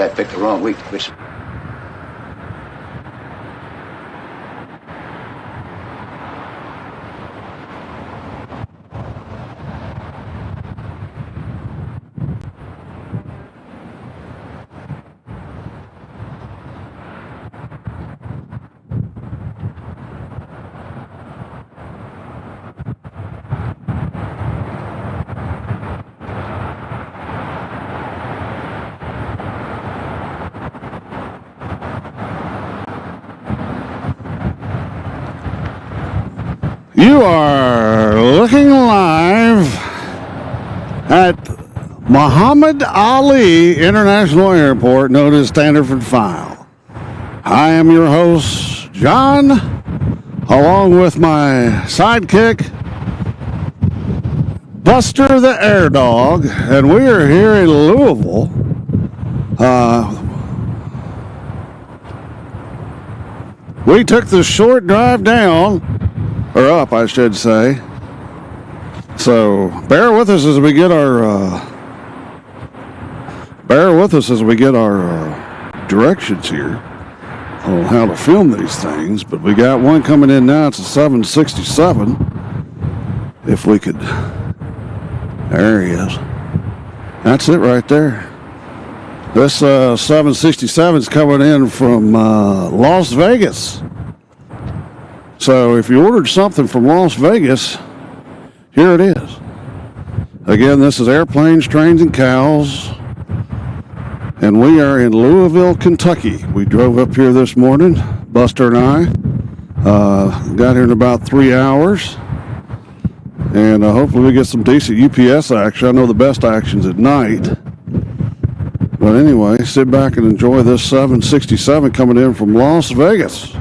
I picked the wrong week to quit. You are looking live at Muhammad Ali International Airport, known as Standard File. I am your host, John, along with my sidekick, Buster the Air Dog, and we are here in Louisville. We took the short drive down, or up, I should say. So bear with us as we get our directions here on how to film these things. But we got one coming in now. It's a 767. If we could, there he is. That's it right there. This 767 is coming in from Las Vegas. So if you ordered something from Las Vegas, here it is. Again, this is Airplanes, Trains, and Cows. And we are in Louisville, Kentucky. We drove up here this morning, Buster and I. Got here in about 3 hours. And hopefully we get some decent UPS action. I know the best action's at night. But anyway, sit back and enjoy this 767 coming in from Las Vegas.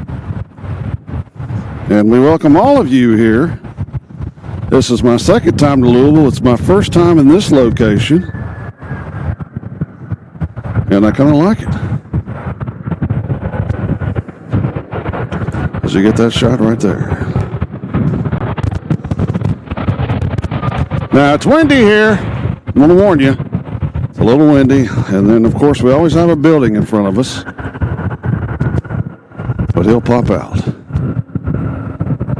And we welcome all of you here. This is my second time to Louisville. It's my first time in this location. And I kind of like it. As you get that shot right there. Now, it's windy here. I'm going to warn you. It's a little windy. And then, of course, we always have a building in front of us. But he'll pop out.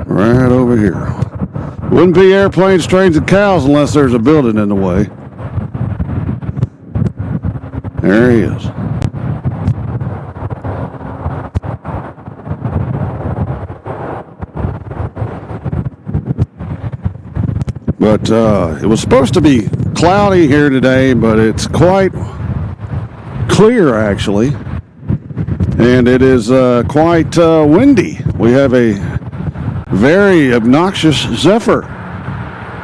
Right over here. Wouldn't be Airplanes, Trains, and Cows unless there's a building in the way. There he is. But it was supposed to be cloudy here today, but it's quite clear actually. And it is quite windy. We have a very obnoxious zephyr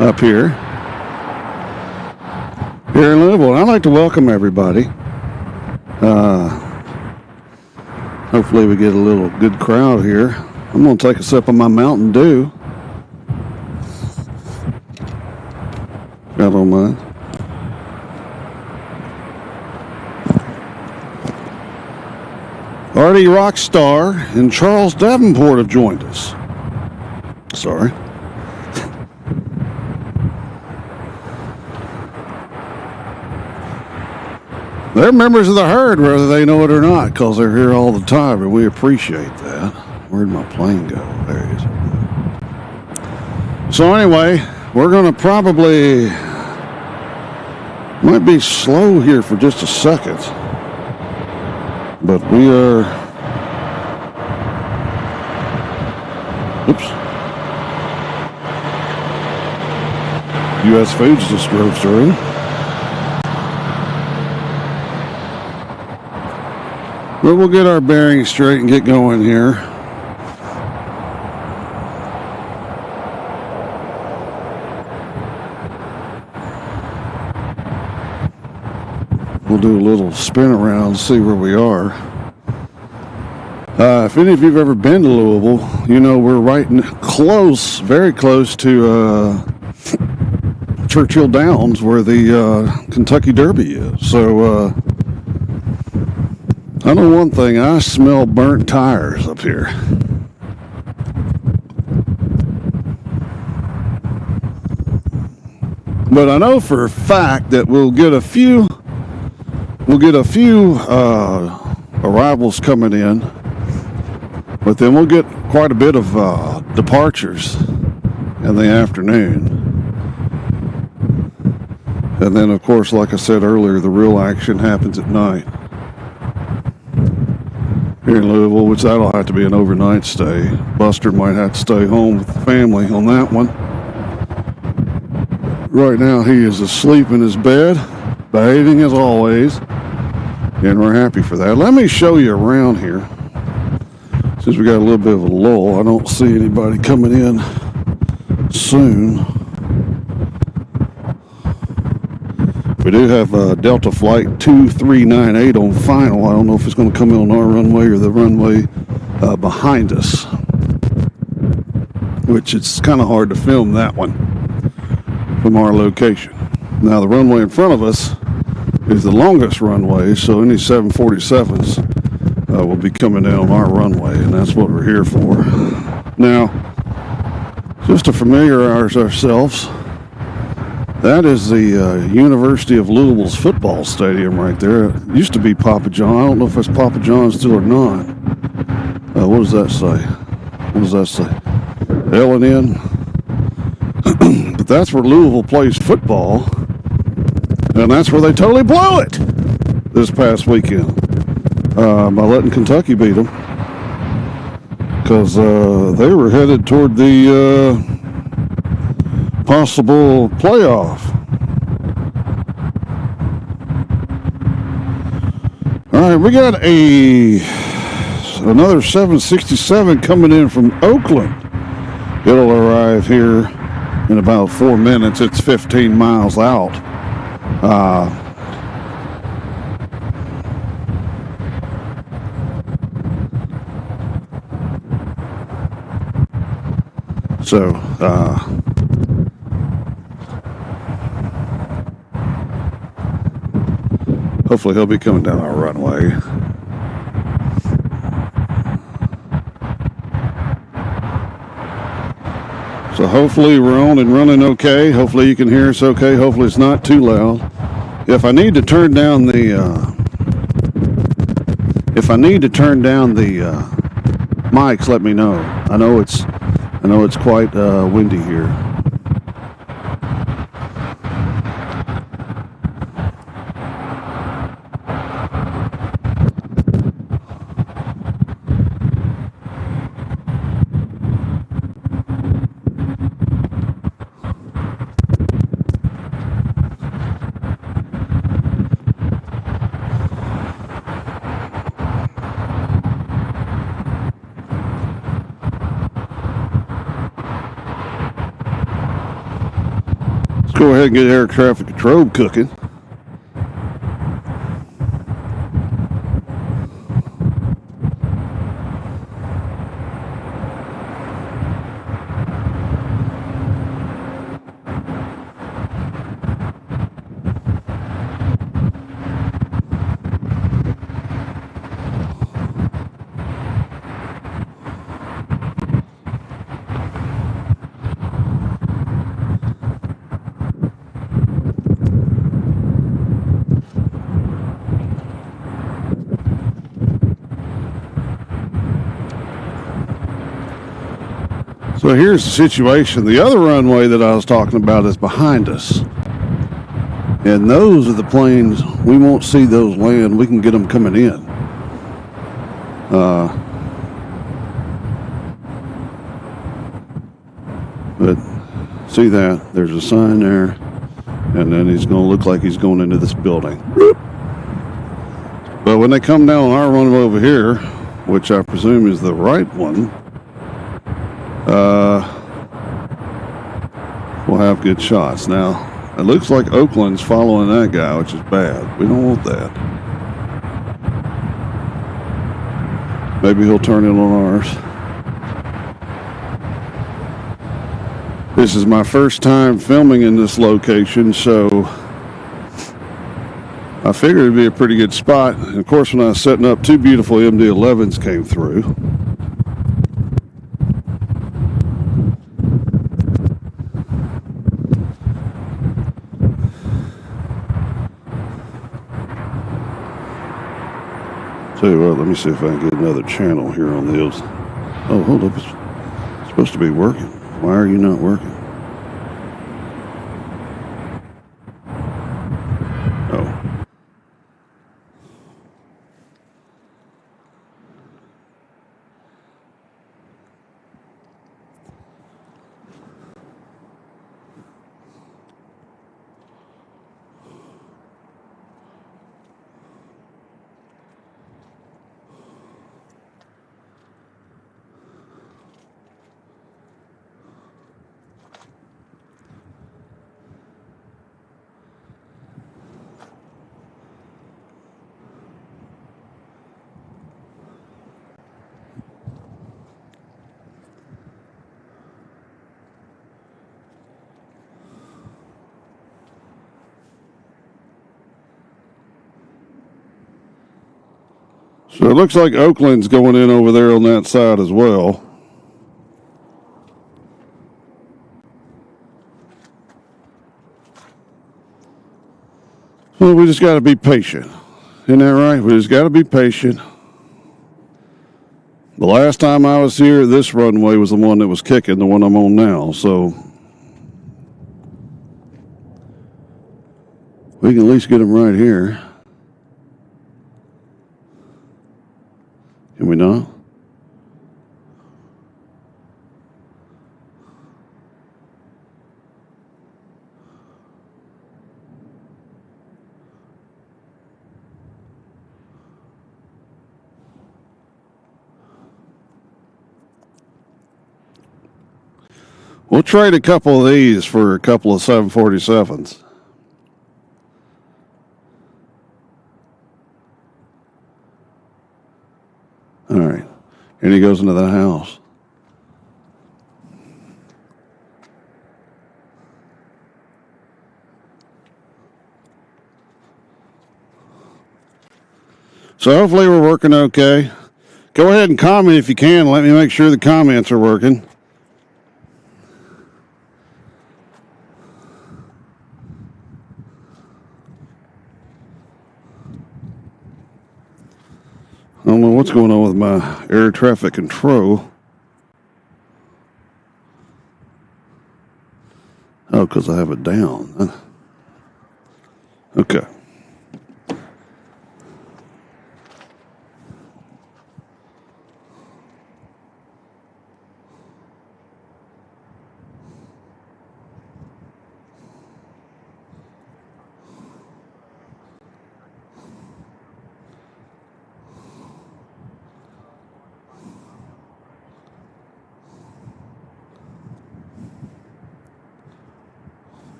up here in Louisville. And I'd like to welcome everybody. Hopefully we get a little good crowd here. I'm going to take a sip of my Mountain Dew. I don't mind. Artie Rockstar and Charles Davenport have joined us. Sorry. They're members of the herd, whether they know it or not, because they're here all the time, and we appreciate that. Where'd my plane go? There he is. So anyway, we're going to probably, might be slow here for just a second, but we are, oops. U.S. Foods just drove through. But we'll get our bearings straight and get going here. We'll do a little spin around and see where we are. If any of you have ever been to Louisville, you know we're right close, very close to Churchill Downs, where the Kentucky Derby is. So I know one thing, I smell burnt tires up here. But I know for a fact that we'll we'll get a few arrivals coming in, but then we'll get quite a bit of departures in the afternoon. And then, of course, like I said earlier, the real action happens at night here in Louisville, which that'll have to be an overnight stay. Buster might have to stay home with the family on that one. Right now, he is asleep in his bed, bathing as always, and we're happy for that. Let me show you around here. Since we got a little bit of a lull, I don't see anybody coming in soon. We do have Delta Flight 2398 on final. I don't know if it's going to come in on our runway or the runway behind us, which it's kind of hard to film that one from our location. Now the runway in front of us is the longest runway, so any 747s will be coming down on our runway, and that's what we're here for. Now, just to familiarize ourselves, that is the University of Louisville's football stadium right there. It used to be Papa John. I don't know if it's Papa John still or not. What does that say? What does that say? L&N. But that's where Louisville plays football, and that's where they totally blew it this past weekend by letting Kentucky beat them, because they were headed toward the possible playoff. All right, we got another 767 coming in from Oakland. It'll arrive here in about 4 minutes. It's 15 miles out. Hopefully he'll be coming down our runway. So hopefully we're on and running okay. Hopefully you can hear us okay. Hopefully it's not too loud. If I need to turn down the mics, let me know. I know it's quite windy here. Go ahead and get air traffic control cooking. So here's the situation. The other runway that I was talking about is behind us. And those are the planes, we won't see those land. We can get them coming in. But see that? There's a sign there. And then he's going to look like he's going into this building. But when they come down our runway over here, which I presume is the right one, we'll have good shots. Now, it looks like Oakland's following that guy, which is bad. We don't want that. Maybe he'll turn in on ours. This is my first time filming in this location, so I figured it'd be a pretty good spot. And of course, when I was setting up, two beautiful MD-11s came through. Tell you what, let me see if I can get another channel here on this. Oh, hold up. It's supposed to be working. Why are you not working? Oh. So it looks like Oakland's going in over there on that side as well. Well, we just got to be patient. Isn't that right? We just got to be patient. The last time I was here, this runway was the one that was kicking, the one I'm on now. So we can at least get them right here. Can we not? We'll trade a couple of these for a couple of 747s. All right. And he goes into the house. So hopefully we're working okay. Go ahead and comment if you can. Let me make sure the comments are working. I don't know what's going on with my air traffic control. Oh, because I have it down. Okay.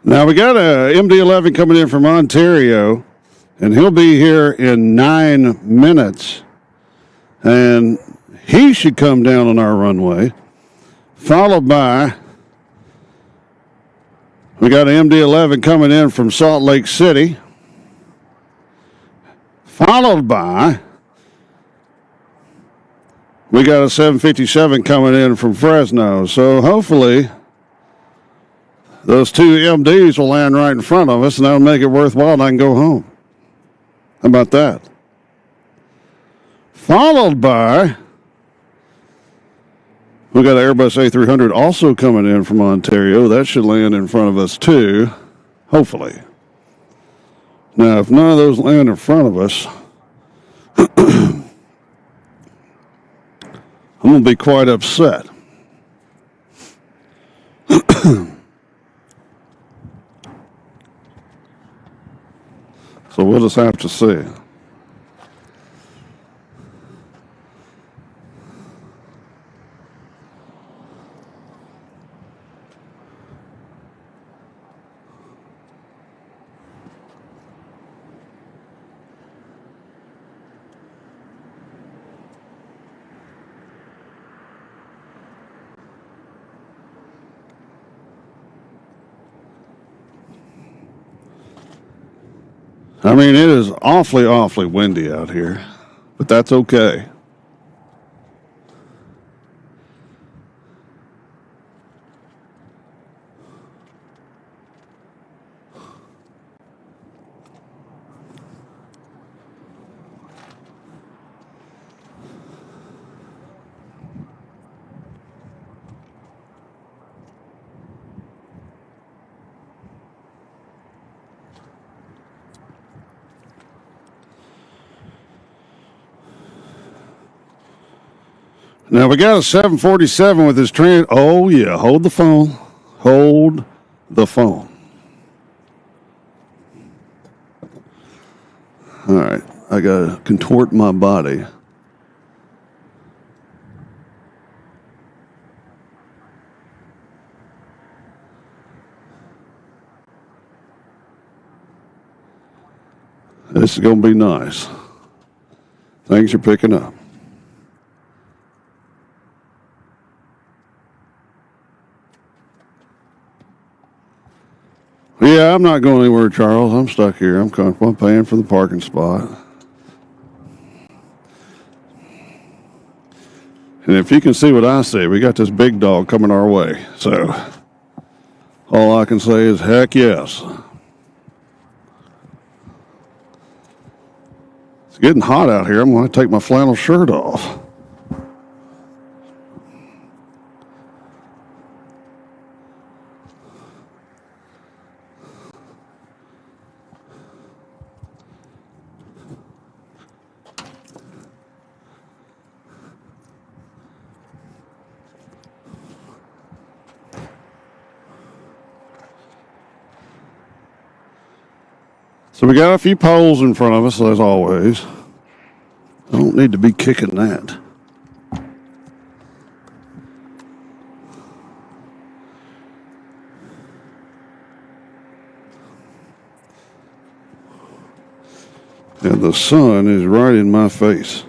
Now we got a MD-11 coming in from Ontario, and he'll be here in 9 minutes. And he should come down on our runway, followed by, we got an MD-11 coming in from Salt Lake City, followed by, we got a 757 coming in from Fresno. So hopefully those two MDs will land right in front of us, and that'll make it worthwhile, and I can go home. How about that? Followed by, we got an Airbus A300 also coming in from Ontario. That should land in front of us too, hopefully. Now, if none of those land in front of us, I'm going to be quite upset. So we'll just have to see. I mean, it is awfully, awfully windy out here, but that's okay. Now we got a 747 with his trans. Oh yeah, hold the phone. Hold the phone. All right, I gotta contort my body. This is gonna be nice. Things are picking up. Yeah, I'm not going anywhere, Charles. I'm stuck here. I'm comfortable. I'm paying for the parking spot. And if you can see what I see, we got this big dog coming our way. So all I can say is heck yes. It's getting hot out here. I'm going to take my flannel shirt off. So we got a few poles in front of us, as always. I don't need to be kicking that. And the sun is right in my face.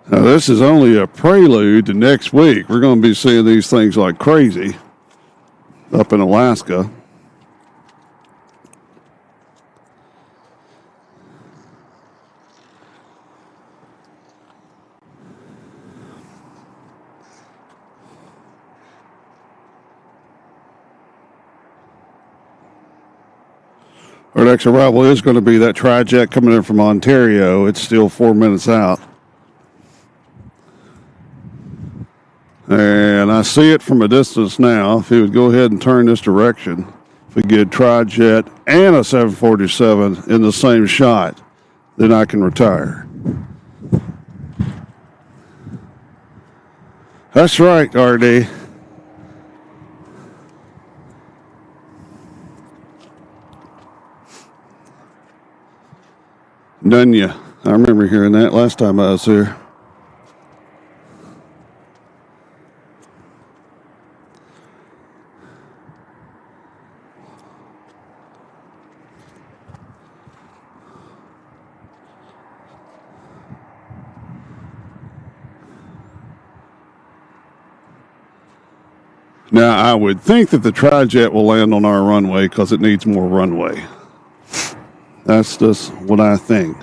Now, this is only a prelude to next week. We're going to be seeing these things like crazy up in Alaska. Our next arrival is going to be that tri-jet coming in from Ontario. It's still 4 minutes out. And I see it from a distance now. If he would go ahead and turn this direction, if we get tri-jet and a 747 in the same shot, then I can retire. That's right, RD. Nunya. I remember hearing that last time I was here. Now, I would think that the tri-jet will land on our runway because it needs more runway. That's just what I think.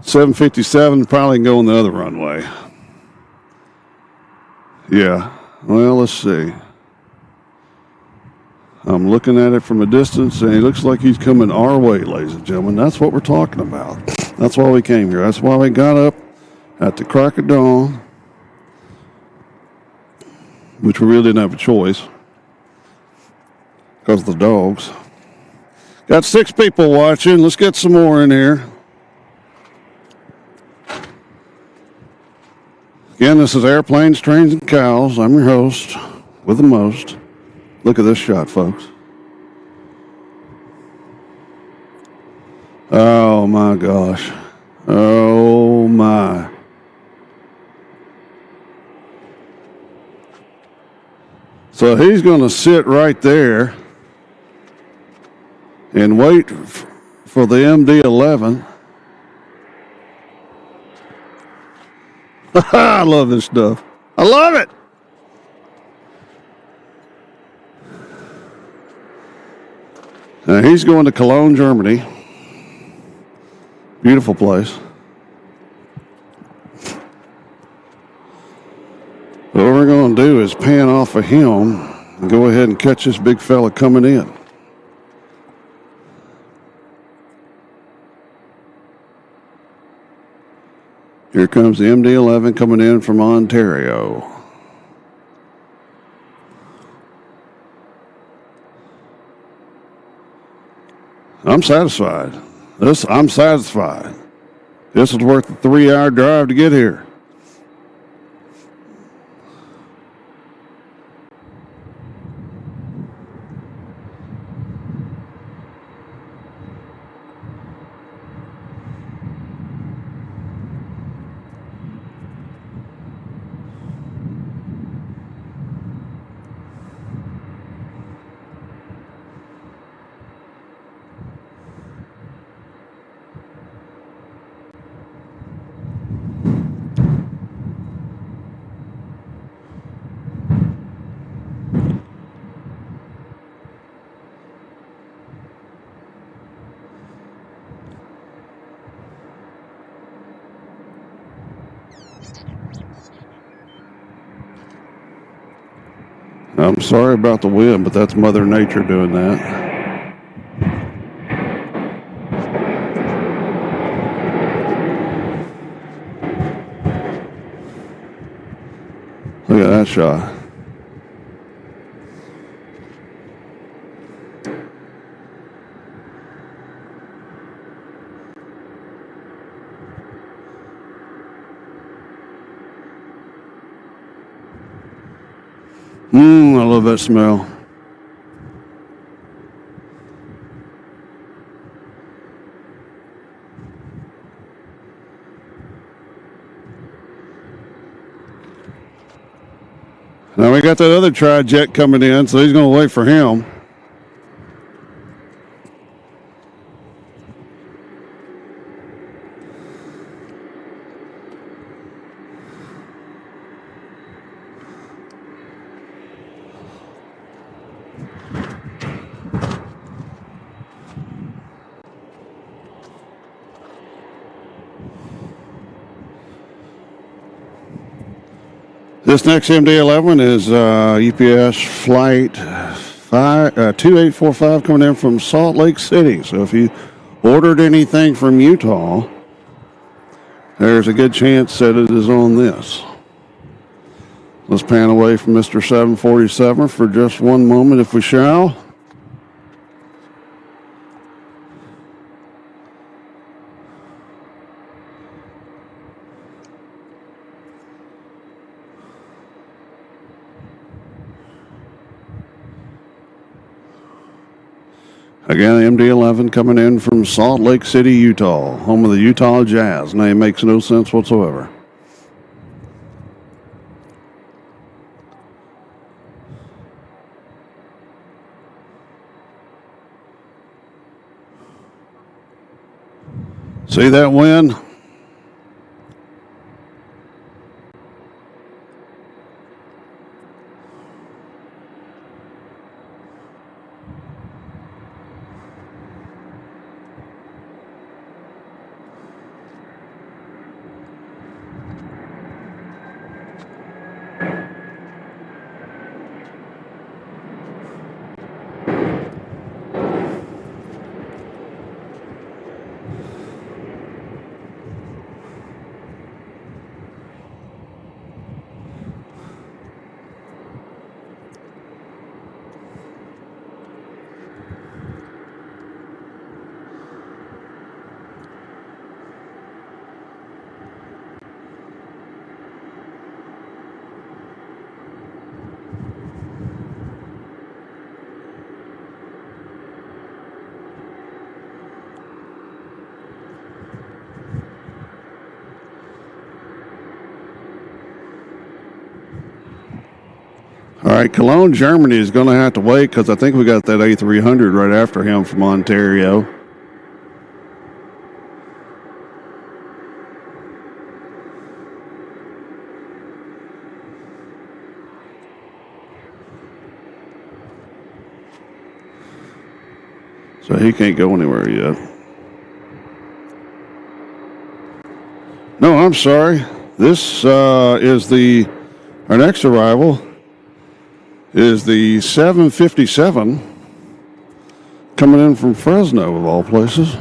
757 probably can go on the other runway. Yeah. Well, let's see. I'm looking at it from a distance, and it looks like he's coming our way, ladies and gentlemen. That's what we're talking about. That's why we came here. That's why we got up at the crack of dawn, which we really didn't have a choice because of the dogs. Got 6 people watching. Let's get some more in here. Again, this is Airplanes, Trains, and Cows. I'm your host with the most. Look at this shot, folks. Oh, my gosh. Oh, my. So he's going to sit right there and wait for the MD-11. I love this stuff. I love it. Now he's going to Cologne, Germany. Beautiful place. What we're going to do is pan off of him and go ahead and catch this big fella coming in. Here comes the MD-11 coming in from Ontario. I'm satisfied. I'm satisfied. This is worth the 3-hour drive to get here. I'm sorry about the wind, but that's Mother Nature doing that. Look at that shot. I love that smell. Now we got that other tri-jet coming in, so he's going to wait for him. This next MD-11 is UPS flight 2845 coming in from Salt Lake City. So if you ordered anything from Utah, there's a good chance that it is on this. Let's pan away from Mr. 747 for just one moment, if we shall. Again, MD-11 coming in from Salt Lake City, Utah, home of the Utah Jazz. Name makes no sense whatsoever. See that wind? All right, Cologne, Germany is going to have to wait because I think we got that A300 right after him from Ontario. So he can't go anywhere yet. No, I'm sorry. This is our next arrival is the 757 coming in from Fresno, of all places.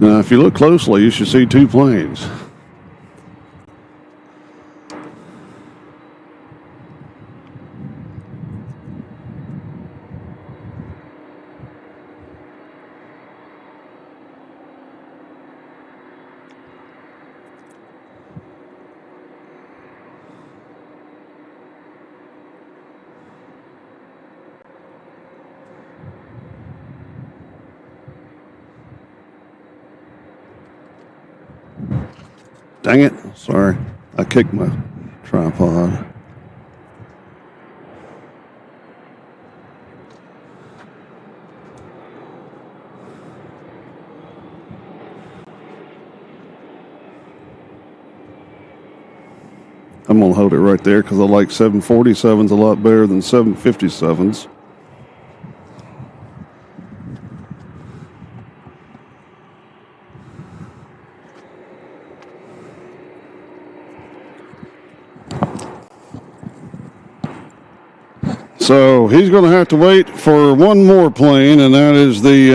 Now, if you look closely, you should see two planes. Dang it. Sorry. I kicked my tripod. I'm going to hold it right there because I like 747s a lot better than 757s. So he's going to have to wait for one more plane, and that is the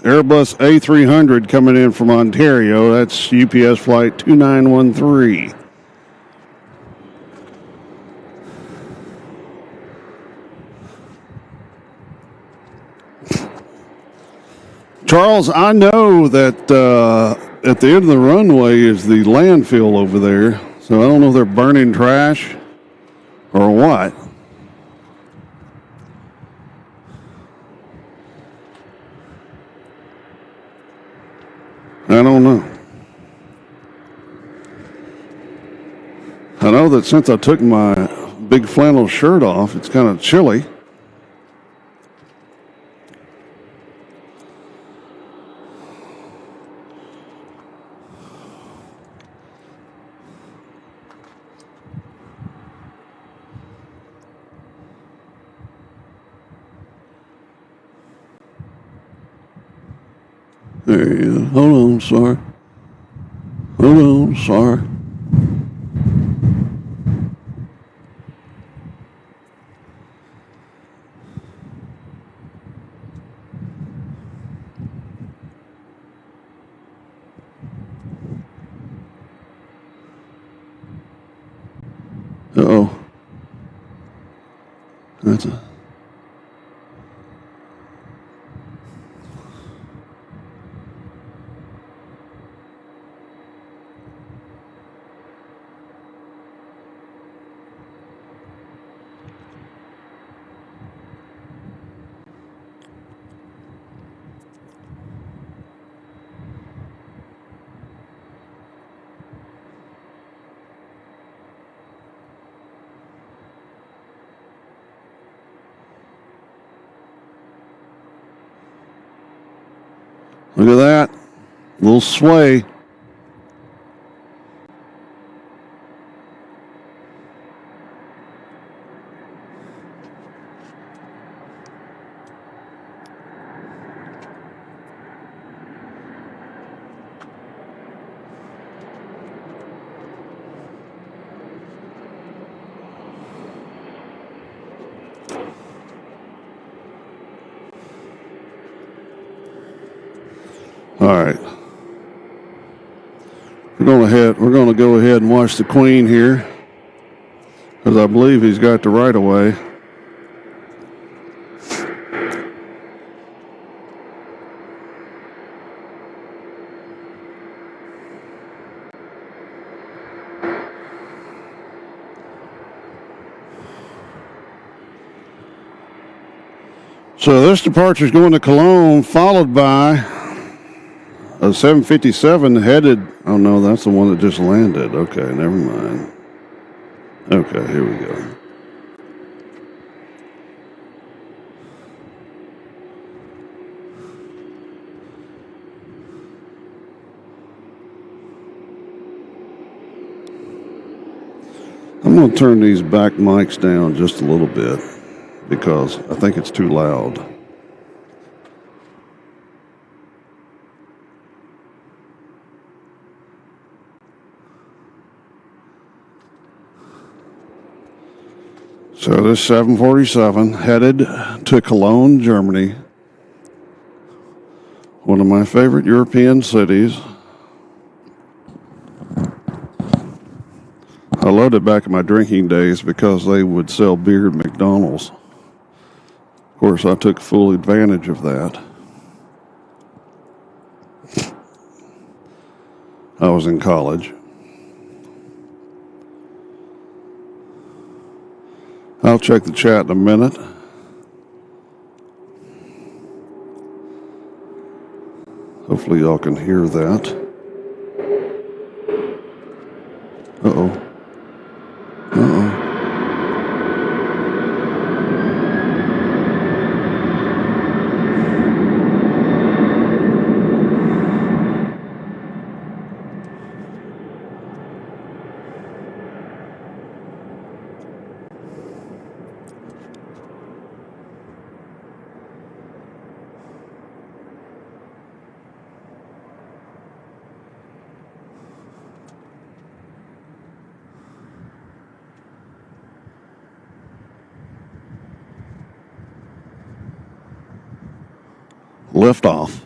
Airbus A300 coming in from Ontario. That's UPS flight 2913. Charles, I know that at the end of the runway is the landfill over there, so I don't know if they're burning trash or what. I don't know. I know that since I took my big flannel shirt off, it's kind of chilly. There you go. Hold on, sorry. Hold on, sorry. Uh-oh. That's a... Look at that. Little sway. All right. We're going to go ahead and watch the Queen here because I believe he's got the right of way. So this departure is going to Cologne, followed by a 757 headed. Oh no, that's the one that just landed. Okay, never mind. Okay, here we go. I'm going to turn these back mics down just a little bit because I think it's too loud. So this 747 headed to Cologne, Germany, One of my favorite European cities. I loved it back in my drinking days because they would sell beer at McDonald's. Of course, I took full advantage of that. I was in college. I'll check the chat in a minute. Hopefully y'all can hear that. Uh-oh. Uh-oh. Lift off.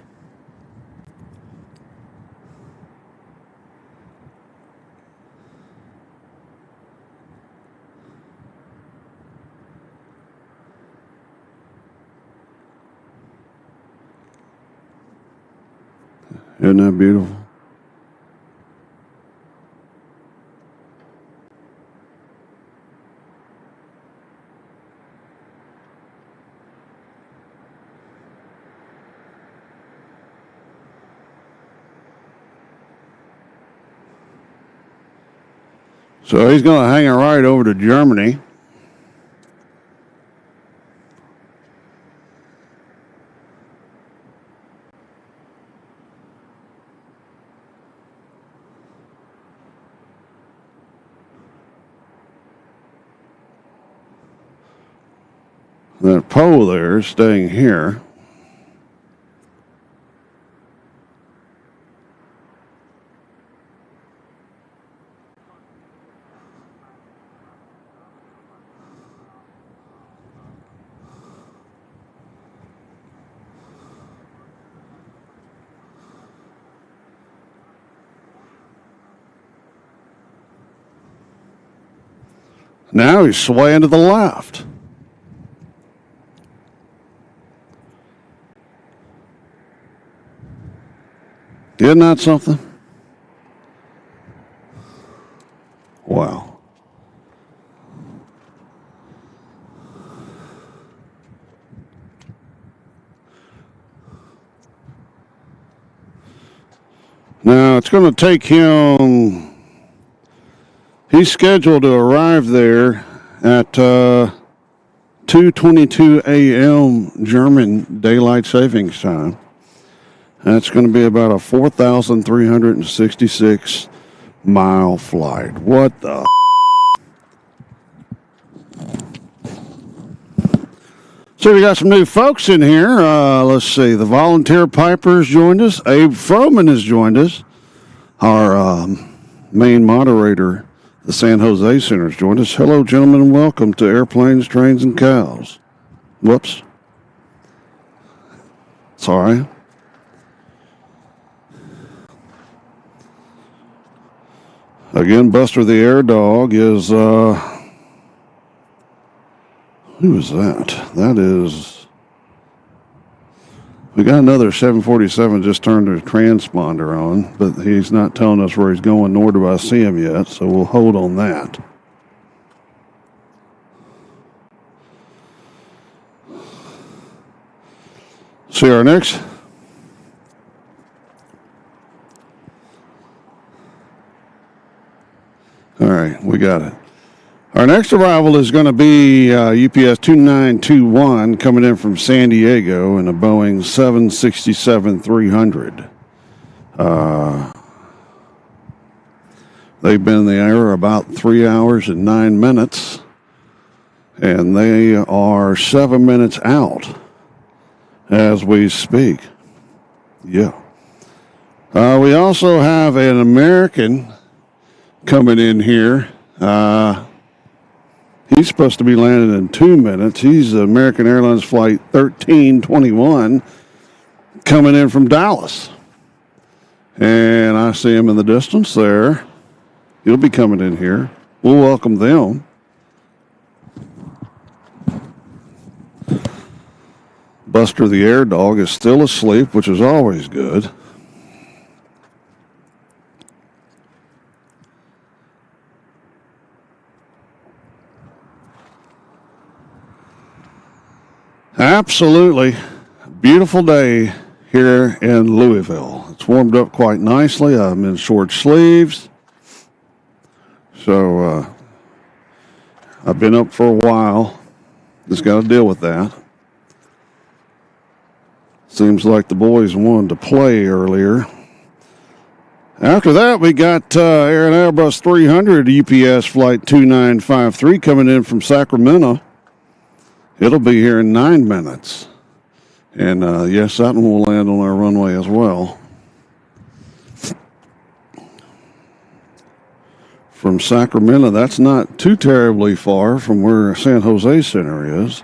Isn't that beautiful? So he's going to hang a right over to Germany. That pole there is staying here. Now he's swaying to the left. Isn't that something? Wow. Now it's going to take him. He's scheduled to arrive there at 2:22 a.m. German daylight savings time. That's going to be about a 4,366 mile flight. What the? So we got some new folks in here. Let's see. The volunteer pipers joined us. Abe Froman has joined us. Our main moderator, the San Jose Center, has joined us. Hello, gentlemen, and welcome to Airplanes, Trains, and Cows. Whoops. Sorry. Again, Buster the Air Dog is, who is that? That is, we got another 747 just turned a transponder on, but he's not telling us where he's going, nor do I see him yet, so we'll hold on that. See our next. All right, we got it. Our next arrival is going to be UPS 2921 coming in from San Diego in a Boeing 767-300. They've been in the air about 3 hours and 9 minutes, and they are 7 minutes out as we speak. Yeah. We also have an American coming in here. He's supposed to be landing in 2 minutes. He's American Airlines Flight 1321 coming in from Dallas. And I see him in the distance there. He'll be coming in here. We'll welcome them. Buster the Air Dog is still asleep, which is always good. Absolutely beautiful day here in Louisville. It's warmed up quite nicely. I'm in short sleeves. So I've been up for a while. Just got to deal with that. Seems like the boys wanted to play earlier. After that, we got Air and Airbus 300 UPS Flight 2953 coming in from Sacramento. It'll be here in 9 minutes. And yes, that one will land on our runway as well. From Sacramento, that's not too terribly far from where San Jose Center is.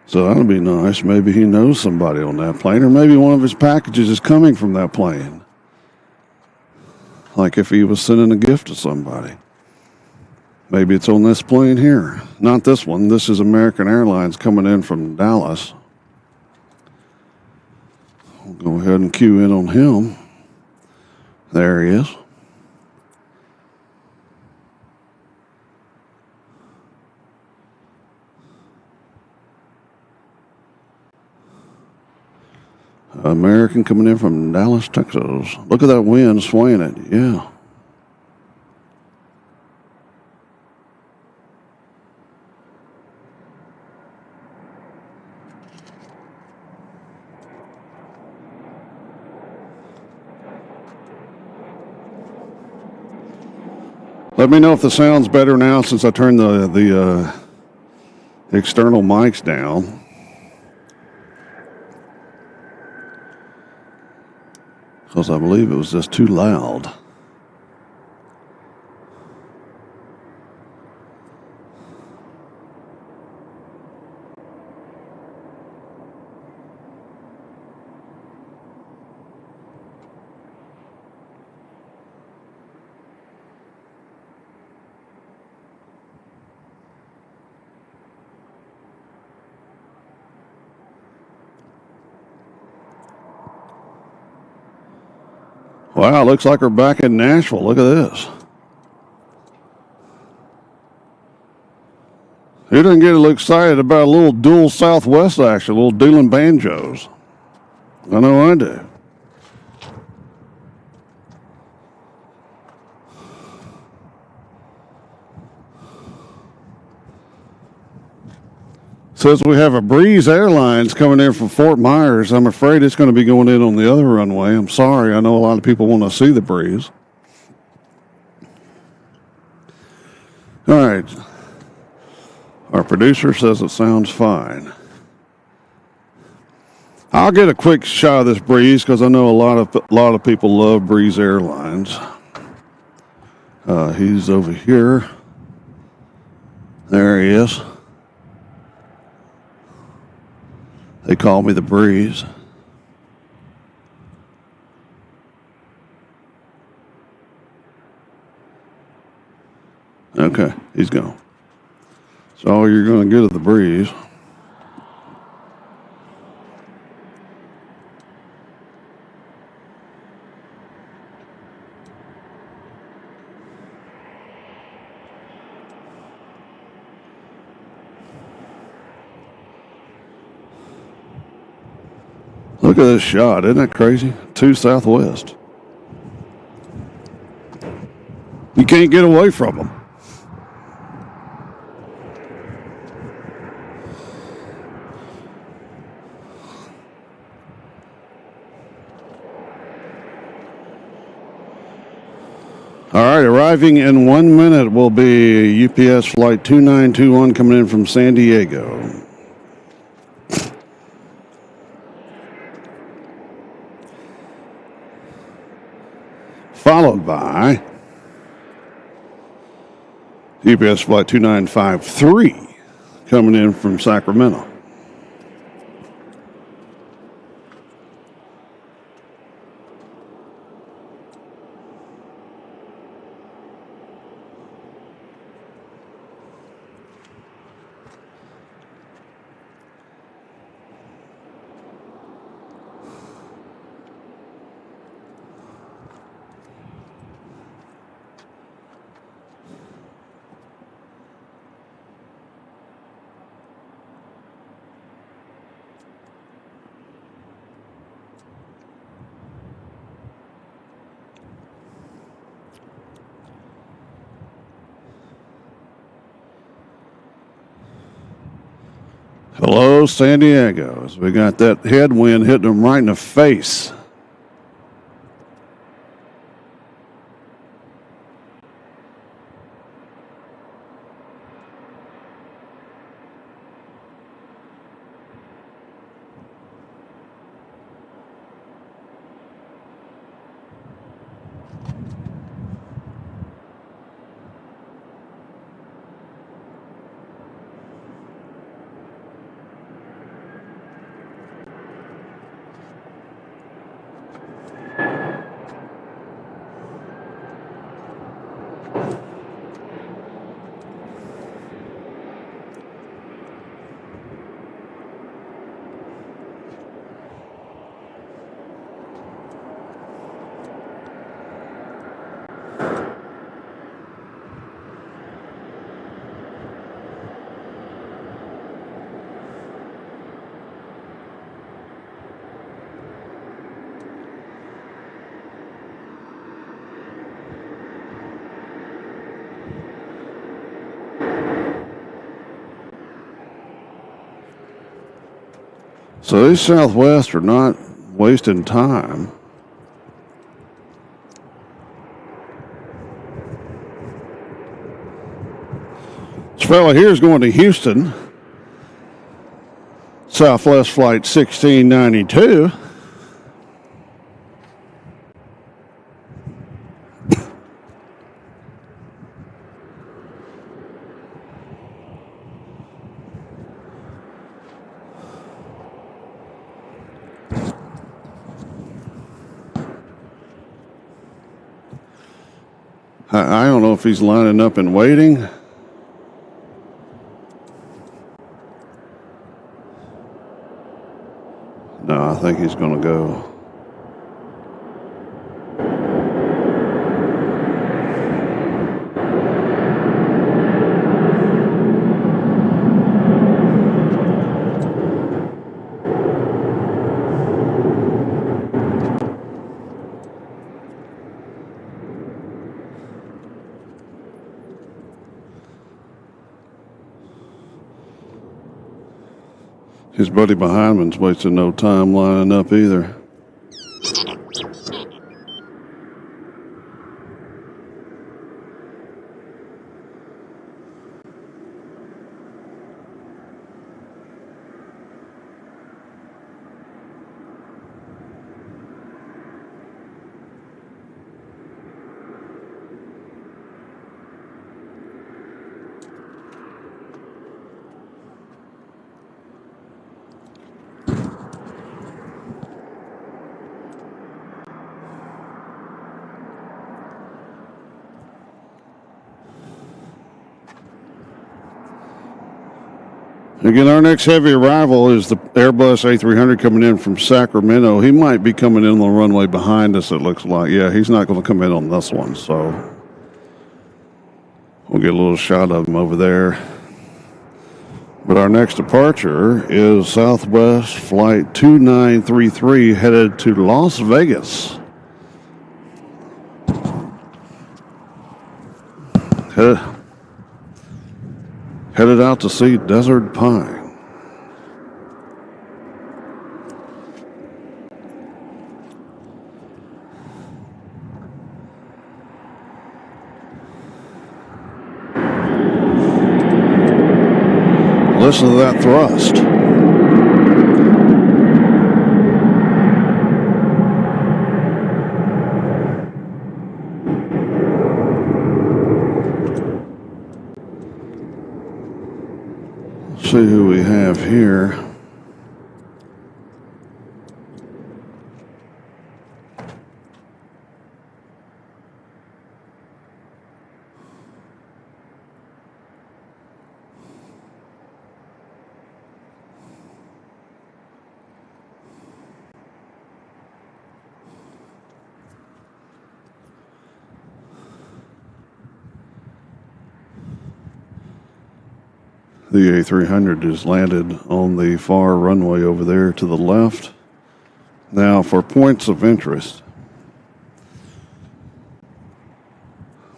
So that'll be nice. Maybe he knows somebody on that plane, or maybe one of his packages is coming from that plane. Like if he was sending a gift to somebody. Maybe it's on this plane here. Not this one. This is American Airlines coming in from Dallas. We'll go ahead and cue in on him. There he is. American coming in from Dallas, Texas. Look at that wind swaying it. Yeah. Let me know if the sound's better now since I turned the external mics down. Because I believe it was just too loud. Wow, looks like we're back in Nashville. Look at this. Who doesn't get a little excited about a little dual Southwest action, a little dueling banjos? I know I do. Says we have a Breeze Airlines coming in from Fort Myers. I'm afraid it's going to be going in on the other runway. I'm sorry. I know a lot of people want to see the Breeze. All right. Our producer says it sounds fine. I'll get a quick shot of this Breeze because I know a lot of people love Breeze Airlines. He's over here. There he is. They call me the Breeze. Okay, he's gone. So all you're going to get of the Breeze. Look at this shot. Isn't that crazy? 2 Southwest. You can't get away from them. All right, arriving in 1 minute will be UPS Flight 2921 coming in from San Diego. Followed by UPS Flight 2953 coming in from Sacramento. Hello, San Diego. As we got that headwind hitting them right in the face. So these Southwest are not wasting time. This fella here is going to Houston. Southwest Flight 1692. I don't know if he's lining up and waiting. No, I think he's going to go. His buddy behind him's wasting no time lining up either. Again, our next heavy arrival is the Airbus A300 coming in from Sacramento. He might be coming in on the runway behind us, it looks like. Yeah, he's not going to come in on this one, so we'll get a little shot of him over there. But our next departure is Southwest Flight 2933 headed to Las Vegas. Headed out to see Desert Pine. Listen to that thrust. See who we have here. The A300 is landed on the far runway over there to the left. Now for points of interest.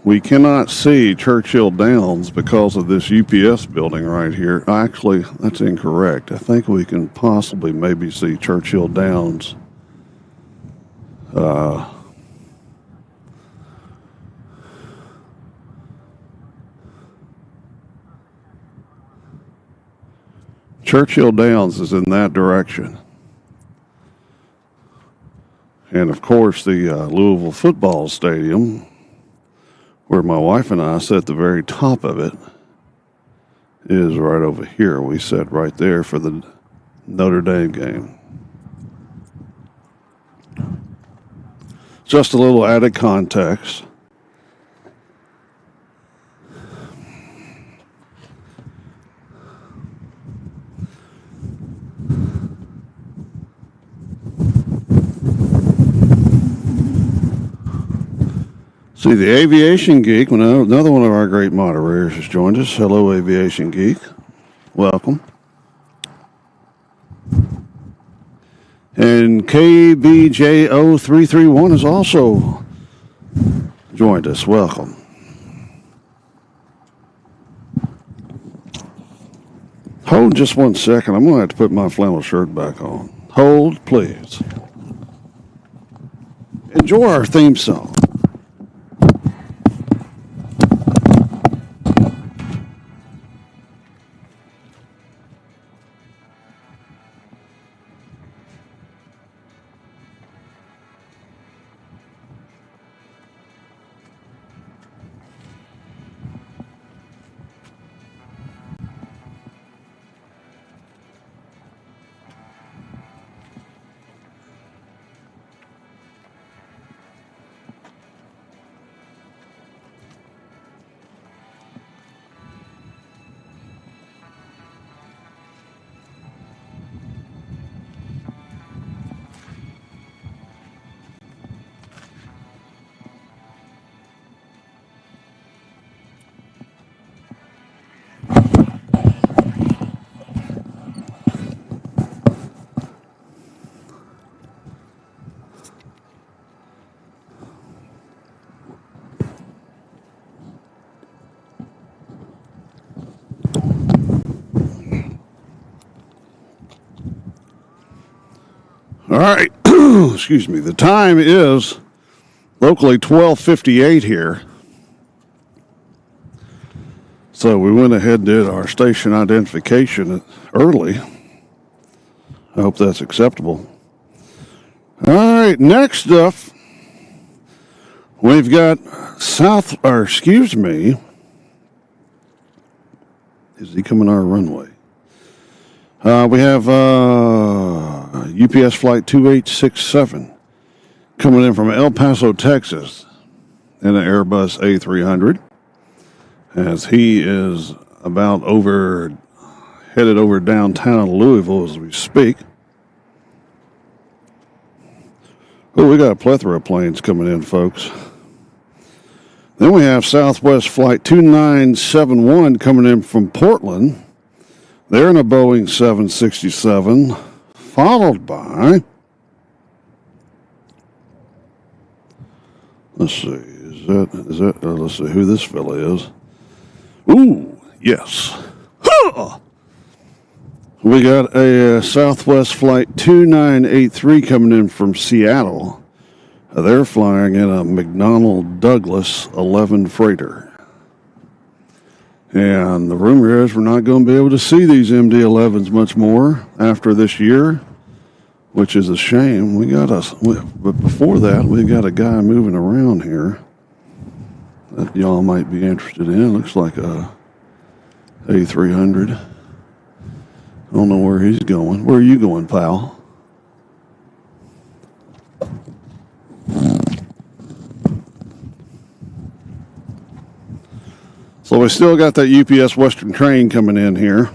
We cannot see Churchill Downs because of this UPS building right here. Actually, that's incorrect. I think we can possibly maybe see Churchill Downs. Churchill Downs is in that direction. And of course, the Louisville football stadium, where my wife and I sit at the very top of it, is right over here. We sat right there for the Notre Dame game. Just a little added context. See, the Aviation Geek, another one of our great moderators, has joined us. Hello, Aviation Geek. Welcome. And KBJO331 has also joined us. Welcome. Hold just 1 second. I'm going to have to put my flannel shirt back on. Hold, please. Enjoy our theme song. All right. Excuse me. The time is locally 12:58 here. So we went ahead and did our station identification early. I hope that's acceptable. All right. Next up, we've got is he coming our runway? We have UPS flight 2867 coming in from El Paso, Texas, in an Airbus A300, as he is headed over downtown Louisville as we speak. Oh, we got a plethora of planes coming in, folks. Then we have Southwest flight 2971 coming in from Portland. They're in a Boeing 767, followed by, let's see, let's see who this fella is. Ooh, yes. Huh! We got a Southwest flight 2983 coming in from Seattle. They're flying in a McDonnell Douglas 11 freighter. And the rumor is we're not going to be able to see these MD-11s much more after this year, which is a shame. But before that, we got a guy moving around here that y'all might be interested in. Looks like a A300. I don't know where he's going. Where are you going, pal? So we still got that UPS Western train coming in here.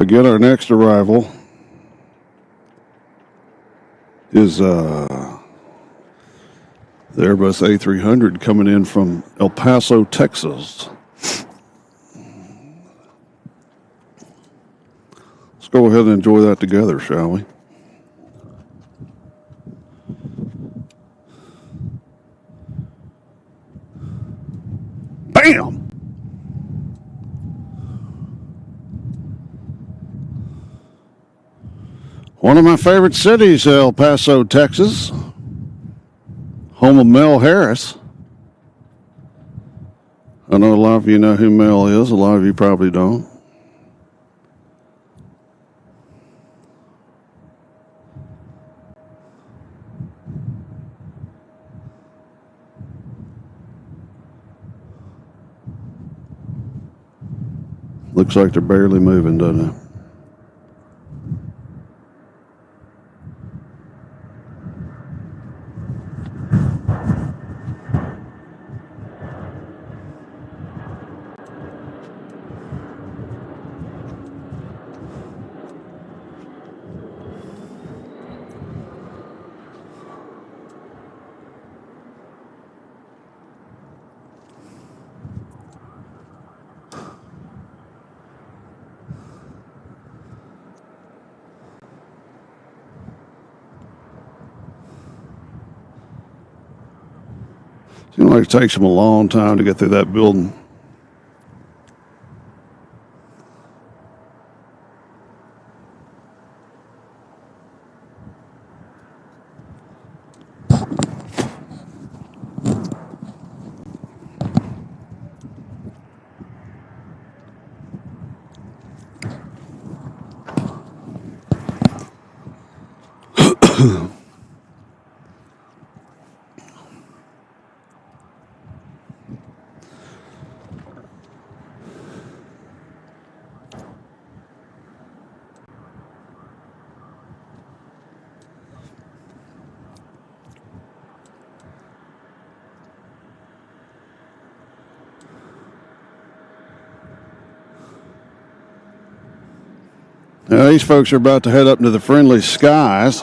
Again, our next arrival is the Airbus A300 coming in from El Paso, Texas. Let's go ahead and enjoy that together, shall we? Bam! One of my favorite cities, El Paso, Texas. Home of Mel Harris. I know a lot of you know who Mel is. A lot of you probably don't. Looks like they're barely moving, doesn't it? Seems like it takes them a long time to get through that building. Now, these folks are about to head up into the friendly skies.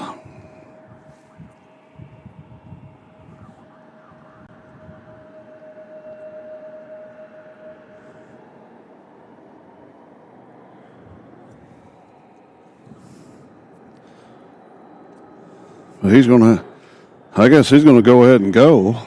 But I guess he's going to go ahead and go.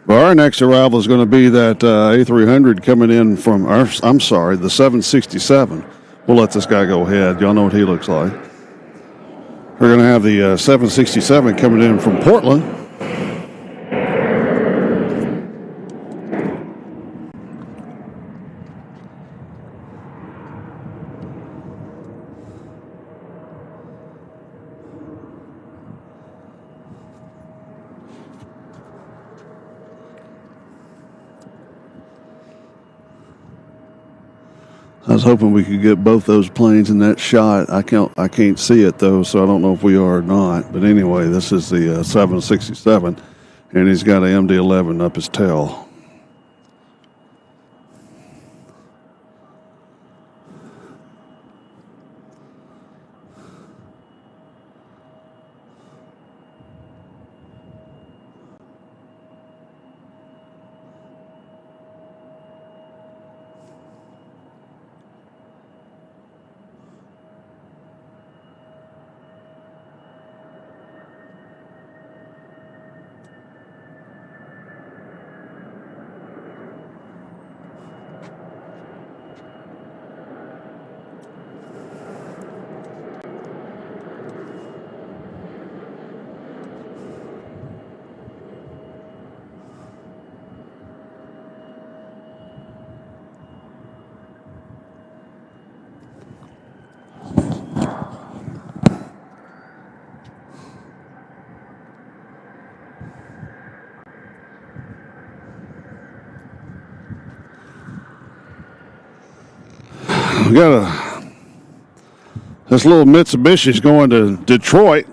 Well, our next arrival is going to be that A300 coming in from, the 767. We'll let this guy go ahead. Y'all know what he looks like. We're going to have the 767 coming in from Portland. I was hoping we could get both those planes in that shot. I can't see it though, so I don't know if we are or not. But anyway, this is the 767, and he's got an MD-11 up his tail. We got this little Mitsubishi's going to Detroit.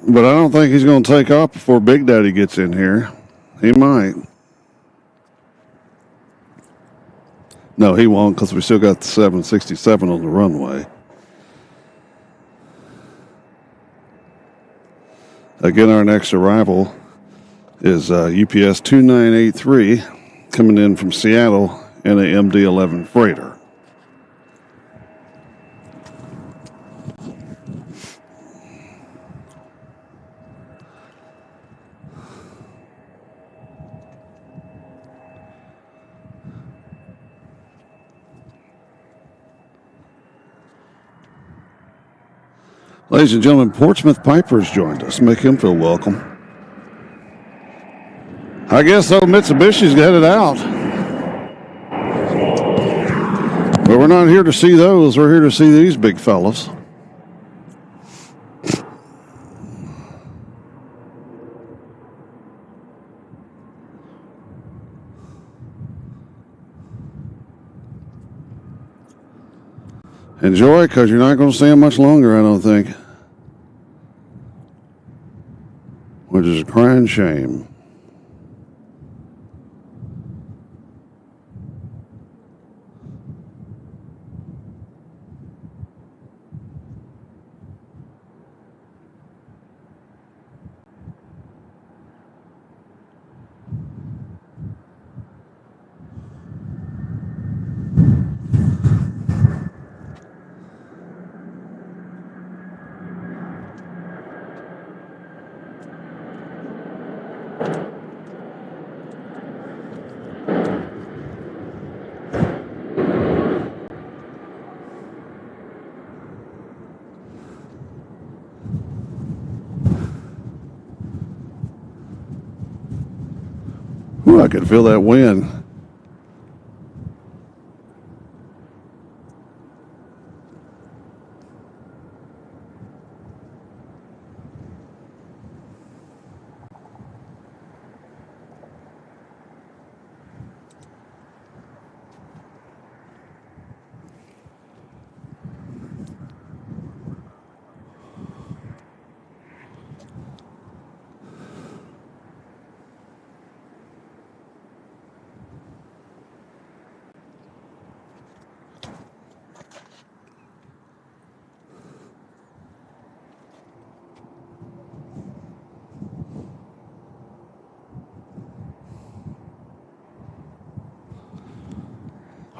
But I don't think he's going to take off before Big Daddy gets in here. He might. No, he won't, because we still got the 767 on the runway. Again, our next arrival is UPS 2983 coming in from Seattle in a MD-11 freighter. Ladies and gentlemen, Portsmouth Piper's joined us. Make him feel welcome. I guess old Mitsubishi's headed out. But we're not here to see those. We're here to see these big fellas. Enjoy, because you're not going to see them much longer, I don't think. Which is a crying shame. Ooh, I could feel that wind.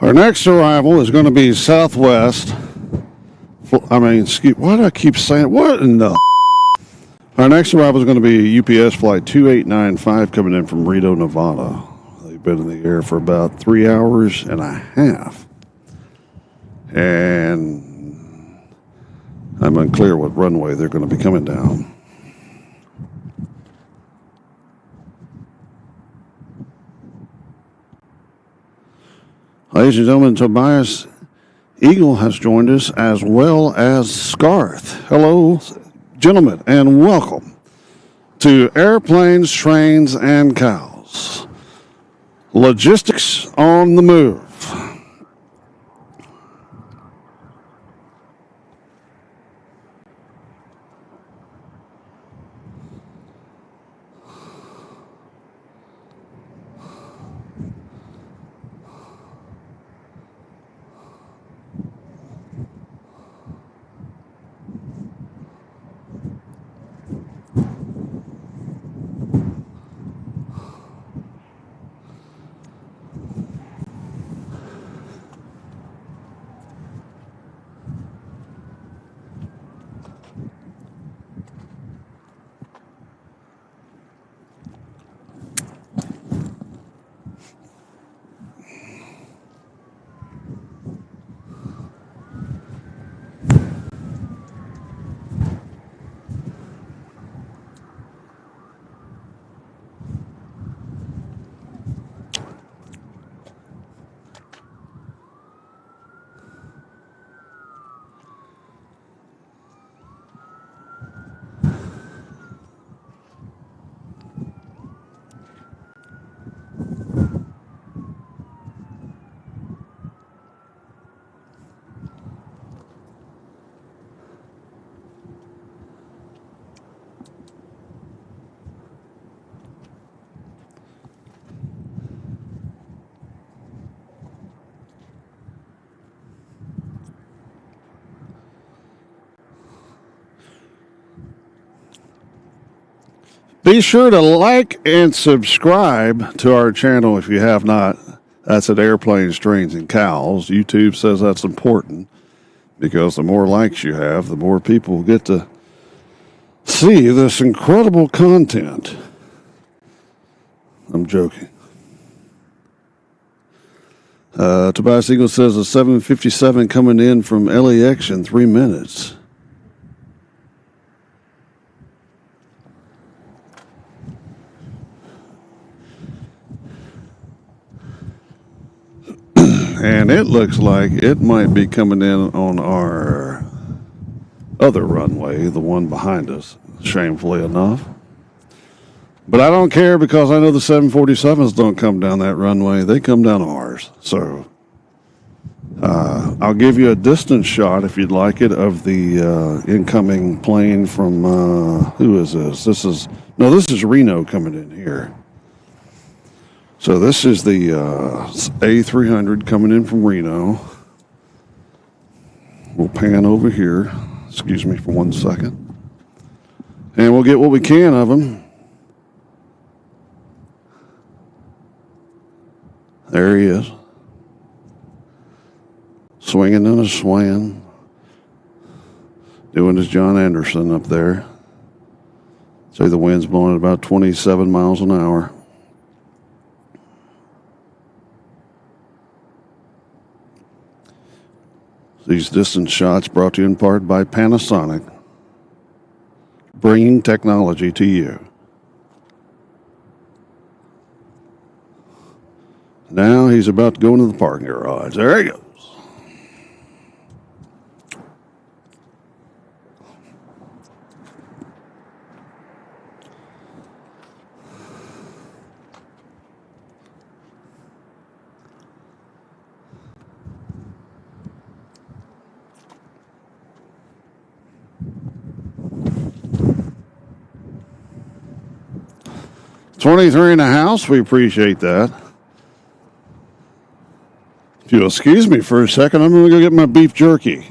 Our next arrival is going to be Southwest. Why do I keep saying, what in the? Our next arrival is going to be UPS flight 2895 coming in from Reno, Nevada. They've been in the air for about 3 hours and a half. And I'm unclear what runway they're going to be coming down. Ladies and gentlemen, Tobias Eagle has joined us, as well as Scarth. Hello, gentlemen, and welcome to Airplanes, Trains, and Cows. Logistics on the move. Be sure to like and subscribe to our channel if you have not. That's at Airplanes, Trains, and Cows. YouTube says that's important because the more likes you have, the more people get to see this incredible content. I'm joking. Tobias Eagle says a 757 coming in from LAX in 3 minutes. And it looks like it might be coming in on our other runway, the one behind us, shamefully enough. But I don't care because I know the 747s don't come down that runway. They come down ours. So I'll give you a distance shot if you'd like it of the incoming plane from, who is this? This is Reno coming in here. So this is the A300 coming in from Reno. We'll pan over here. Excuse me for 1 second. And we'll get what we can of them. There he is. Swinging and a swaying. Doing his John Anderson up there. Say the wind's blowing at about 27 miles an hour. These distance shots brought to you in part by Panasonic, bringing technology to you. Now he's about to go into the parking garage. There he goes. $23 in the house. We appreciate that. If you'll excuse me for a second, I'm going to go get my beef jerky.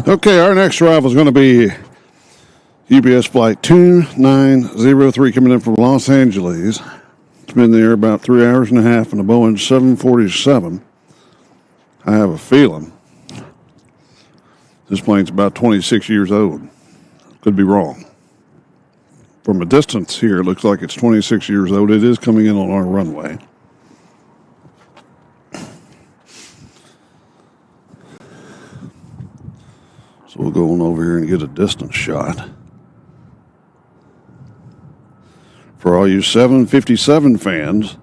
Okay, our next arrival is going to be UPS Flight 2903 coming in from Los Angeles. It's been there about 3 hours and a half in a Boeing 747. I have a feeling this plane's about 26 years old. Could be wrong. From a distance here, it looks like it's 26 years old. It is coming in on our runway. So we'll go on over here and get a distance shot. For all you 757 fans,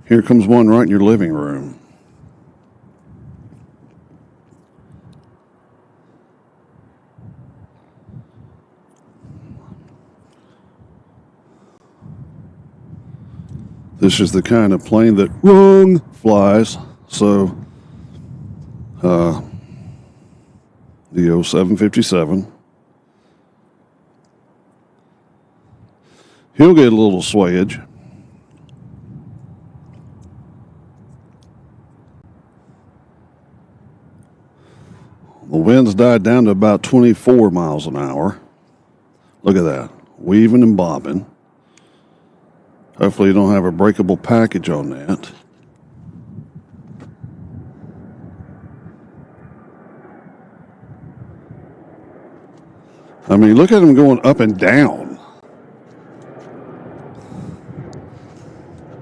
here comes one right in your living room. This is the kind of plane that flies. So, the 0757. He'll get a little swayage. The winds died down to about 24 miles an hour. Look at that. Weaving and bobbing. Hopefully you don't have a breakable package on that. I mean, look at them going up and down.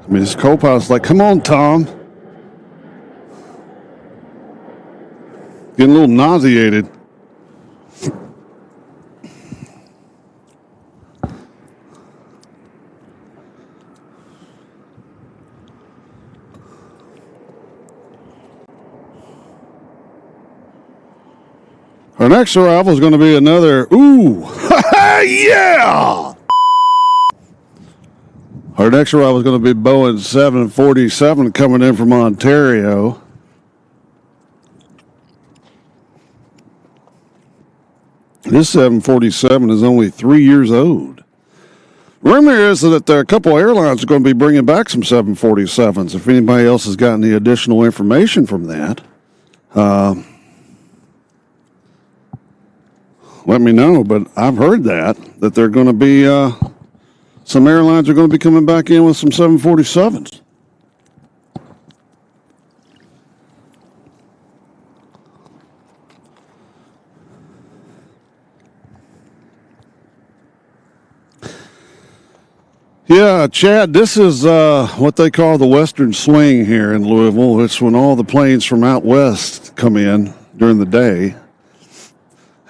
I mean, this co-pilot's like, come on, Tom. Getting a little nauseated. Our next arrival is going to be another, yeah! Our next arrival is going to be Boeing 747 coming in from Ontario. This 747 is only 3 years old. Rumor is that a couple airlines are going to be bringing back some 747s. If anybody else has got any additional information from that, let me know. But I've heard that they're going to be, some airlines are going to be coming back in with some 747s. Yeah, Chad, this is what they call the Western Swing here in Louisville. It's when all the planes from out west come in during the day.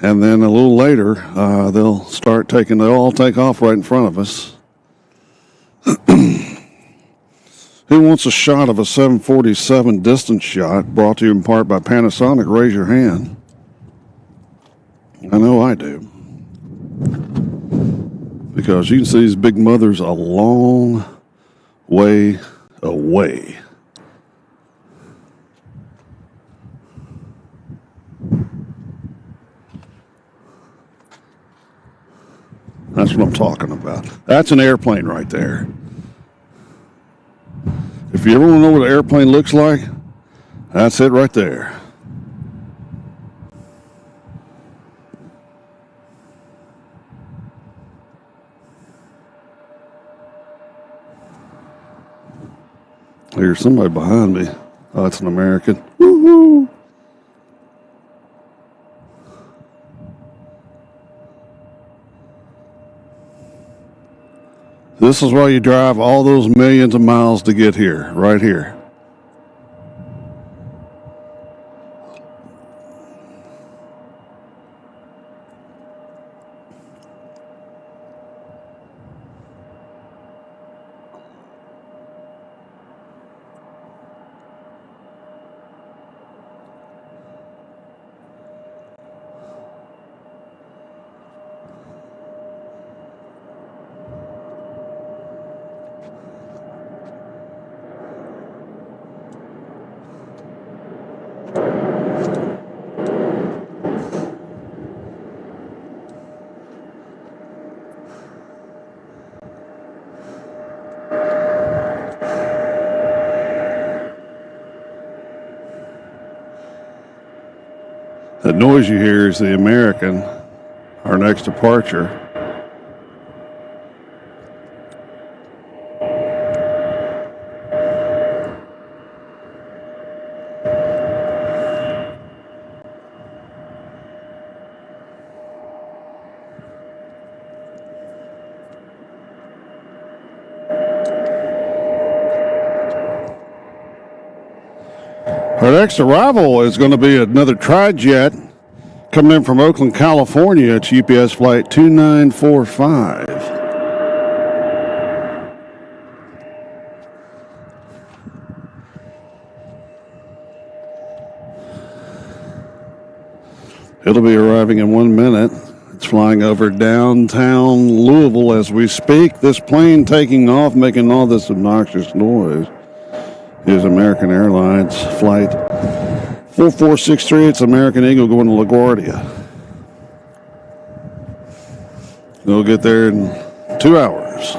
And then a little later, they'll all take off right in front of us. Who wants a shot of a 747 distance shot brought to you in part by Panasonic? Raise your hand. I know I do. Because you can see these big mothers a long way away. That's what I'm talking about. That's an airplane right there. If you ever want to know what an airplane looks like, that's it right there. There's somebody behind me. Oh, it's an American. Woo-hoo! This is why you drive all those millions of miles to get here, right here. The noise you hear is the American, our next departure. Our next arrival is going to be another tri-jet coming in from Oakland, California. It's UPS flight 2945. It'll be arriving in 1 minute. It's flying over downtown Louisville as we speak. This plane taking off, making all this obnoxious noise, is American Airlines flight 4463. It's American Eagle going to LaGuardia. They'll get there in 2 hours.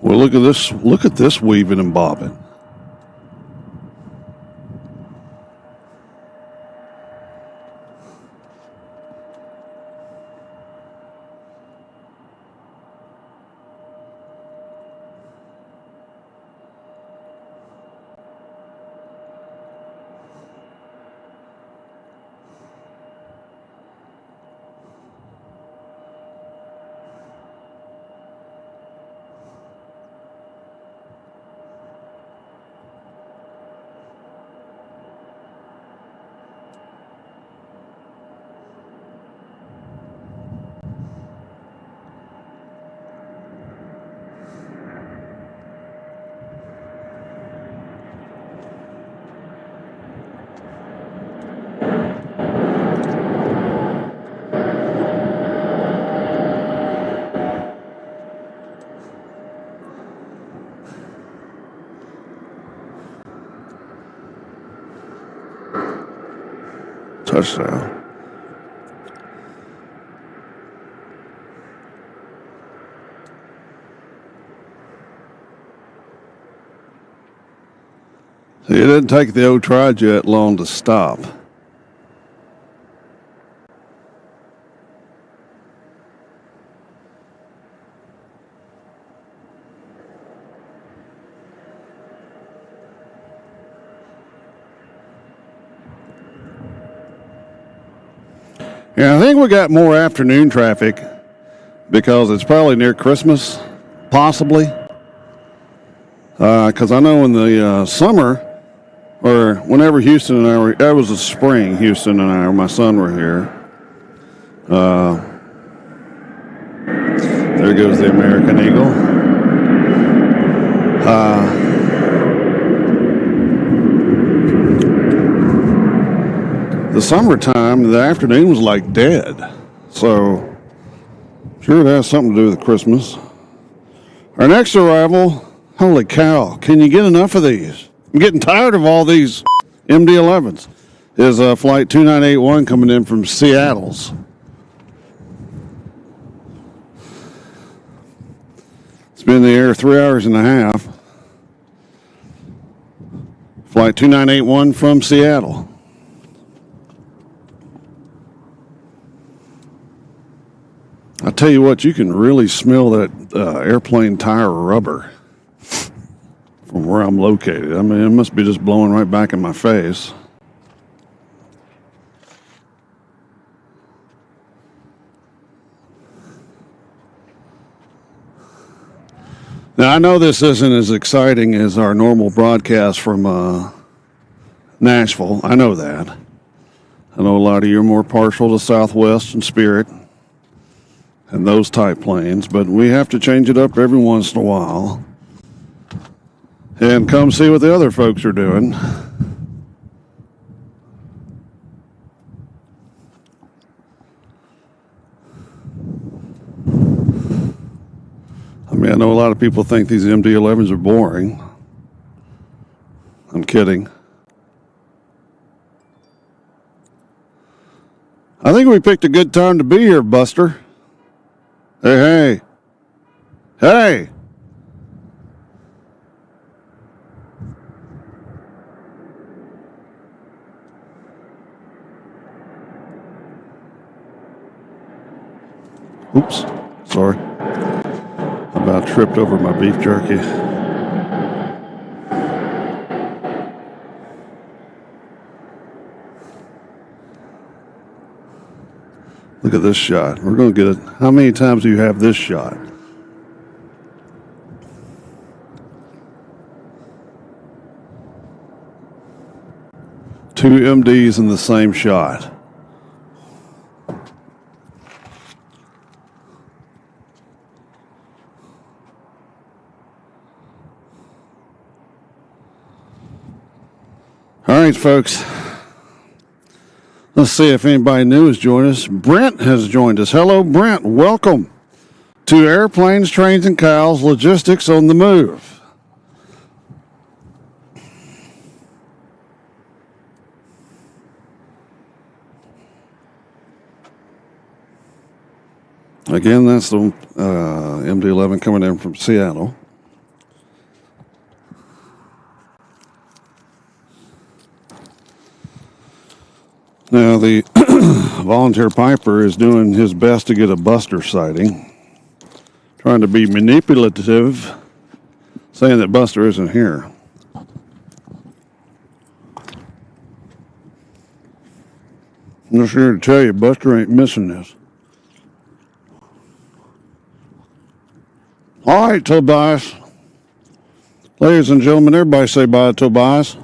Well, look at this. Look at this weaving and bobbing. Touchdown. See, it didn't take the old tri-jet long to stop. Yeah, I think we got more afternoon traffic because it's probably near Christmas, possibly. Because I know in the summer, or whenever Houston and I were, that was the spring, Houston and I, my son were here. There goes the American Eagle. The summertime, the afternoon was like dead. So, sure it has something to do with Christmas. Our next arrival, holy cow, can you get enough of these? I'm getting tired of all these MD-11s. Is Flight 2981 coming in from Seattle's. It's been in the air 3 hours and a half. Flight 2981 from Seattle. I tell you what, you can really smell that airplane tire rubber from where I'm located. I mean, it must be just blowing right back in my face. Now, I know this isn't as exciting as our normal broadcast from Nashville. I know that. I know a lot of you are more partial to Southwest and Spirit and those type planes, but we have to change it up every once in a while and come see what the other folks are doing. I mean, I know a lot of people think these MD-11s are boring. I'm kidding. I think we picked a good time to be here, Buster. Hey, hey. Hey. Oops, sorry. I about tripped over my beef jerky. Look at this shot. We're going to get it. How many times do you have this shot? Two MDs in the same shot. All right, folks. Let's see if anybody new has joined us. Brent has joined us. Hello, Brent. Welcome to Airplanes, Trains, and Cows, Logistics on the Move. Again, that's the MD-11 coming in from Seattle. the volunteer piper is doing his best to get a buster sighting, trying to be manipulative, saying that Buster isn't here. I'm just here to tell you, Buster ain't missing this. All right, Tobias. Ladies and gentlemen, everybody say bye to Tobias.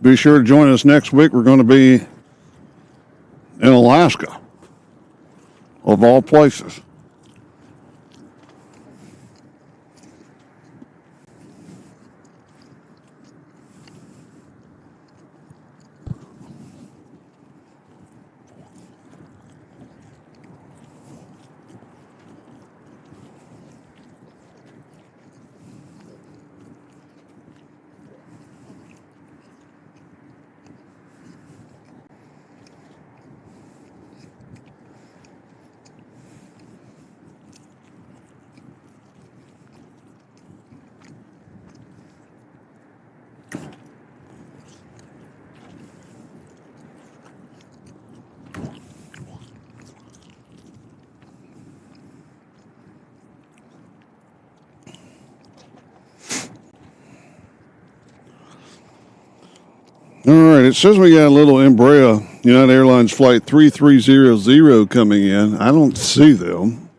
Be sure to join us next week. We're going to be in Alaska, of all places. All right, it says we got a little Embraer United Airlines flight 3300 coming in. I don't see them.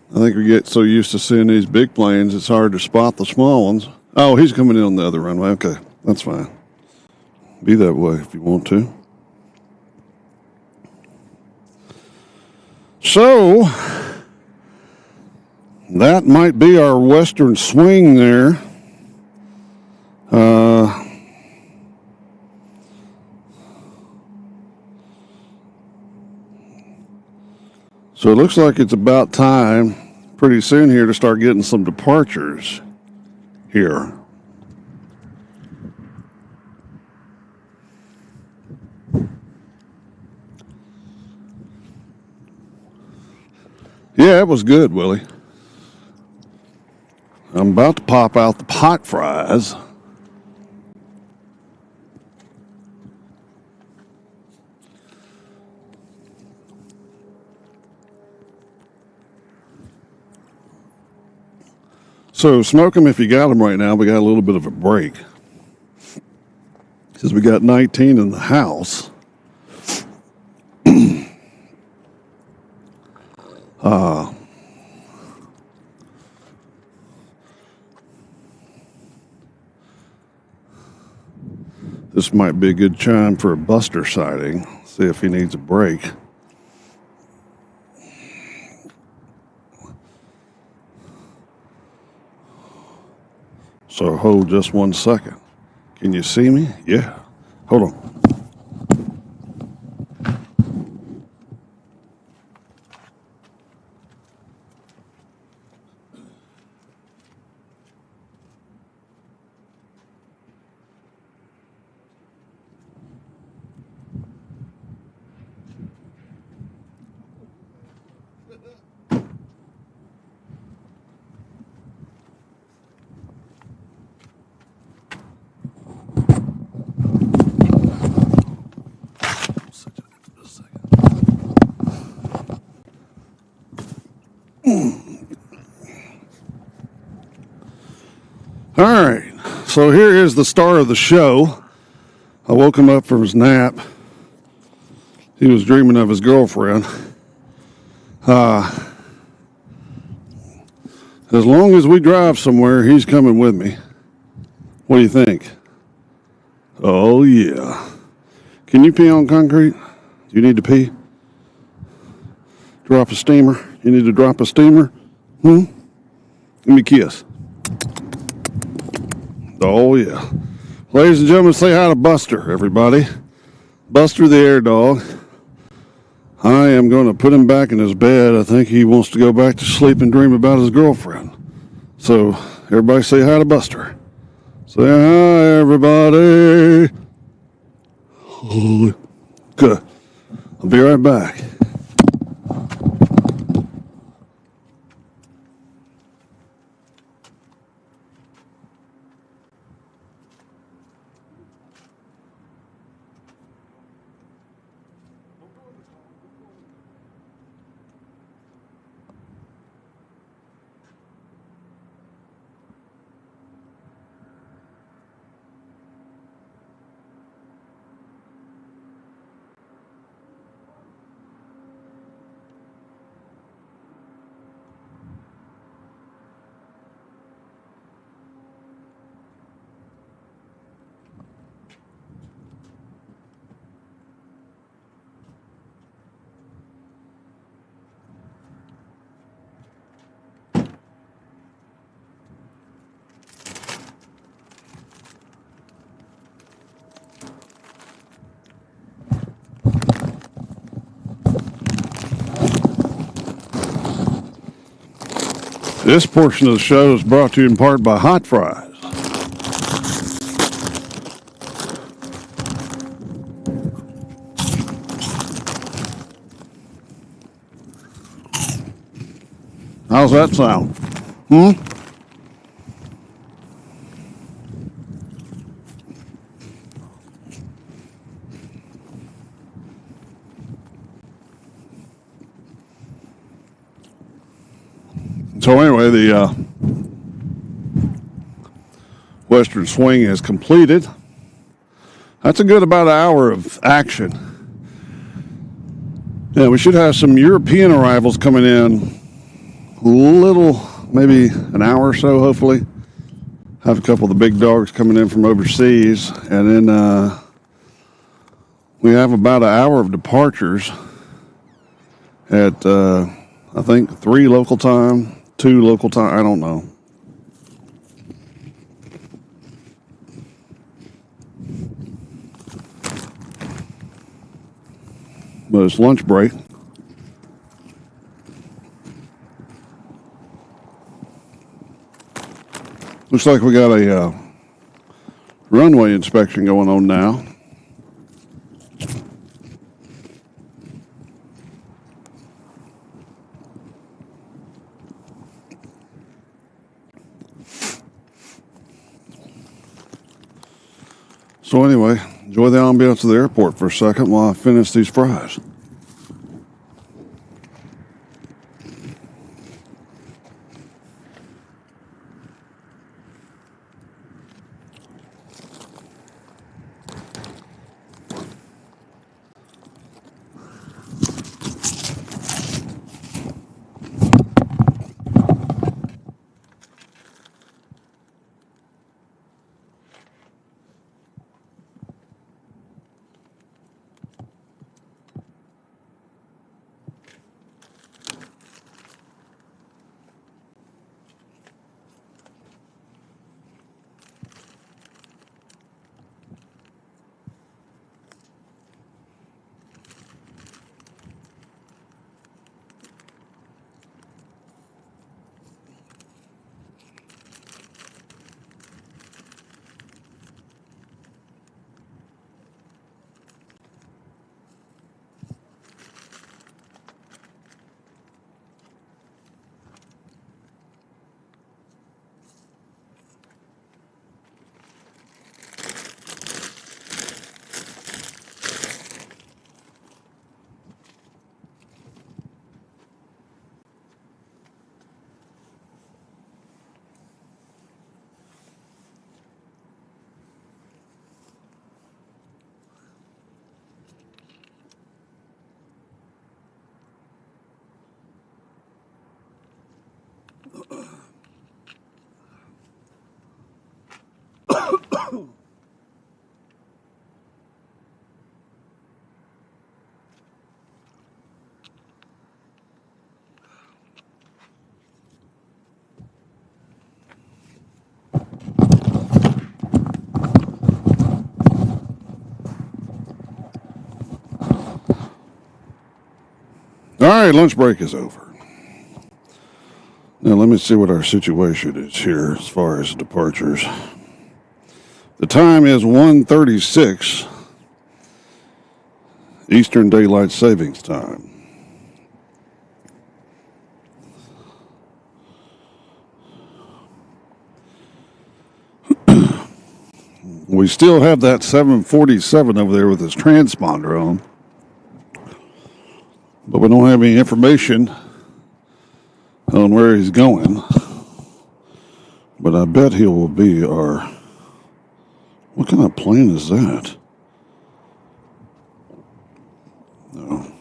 I think we get so used to seeing these big planes, it's hard to spot the small ones. Oh, he's coming in on the other runway. Okay, that's fine. Be that way if you want to. So, that might be our western swing there. So it looks like it's about time pretty soon here to start getting some departures here. Yeah, it was good, Willie. I'm about to pop out the pot fries. So smoke them if you got them right now. We got a little bit of a break because we got 19 in the house. This might be a good time for a Buster sighting. See if he needs a break. So hold just 1 second. Can you see me? Yeah. Hold on. All right, so here is the star of the show. I woke him up from his nap. He was dreaming of his girlfriend. As long as we drive somewhere, he's coming with me. What do you think? Oh, yeah. Can you pee on concrete? Do you need to pee? Drop a steamer? You need to drop a steamer? Give me a kiss. Oh, yeah. Ladies and gentlemen, say hi to Buster, everybody. Buster the air dog. I am going to put him back in his bed. I think he wants to go back to sleep and dream about his girlfriend. So, everybody say hi to Buster. Say hi, everybody. Good. I'll be right back. This portion of the show is brought to you in part by Hot Fries. How's that sound? So anyway, the Western Swing is completed. That's a good about an hour of action. Yeah, we should have some European arrivals coming in maybe an hour or so, hopefully. Have a couple of the big dogs coming in from overseas. And then we have about an hour of departures at, I think, 3 local time. 2 local time, I don't know. But it's lunch break. Looks like we got a runway inspection going on now. So anyway, enjoy the ambiance of the airport for a second while I finish these fries. All right, lunch break is over. Now let me see what our situation is here as far as departures. The time is 1:36 Eastern Daylight Savings Time. We still have that 747 over there with his transponder on. But we don't have any information on where he's going. But I bet he will be our... What kind of plane is that? No.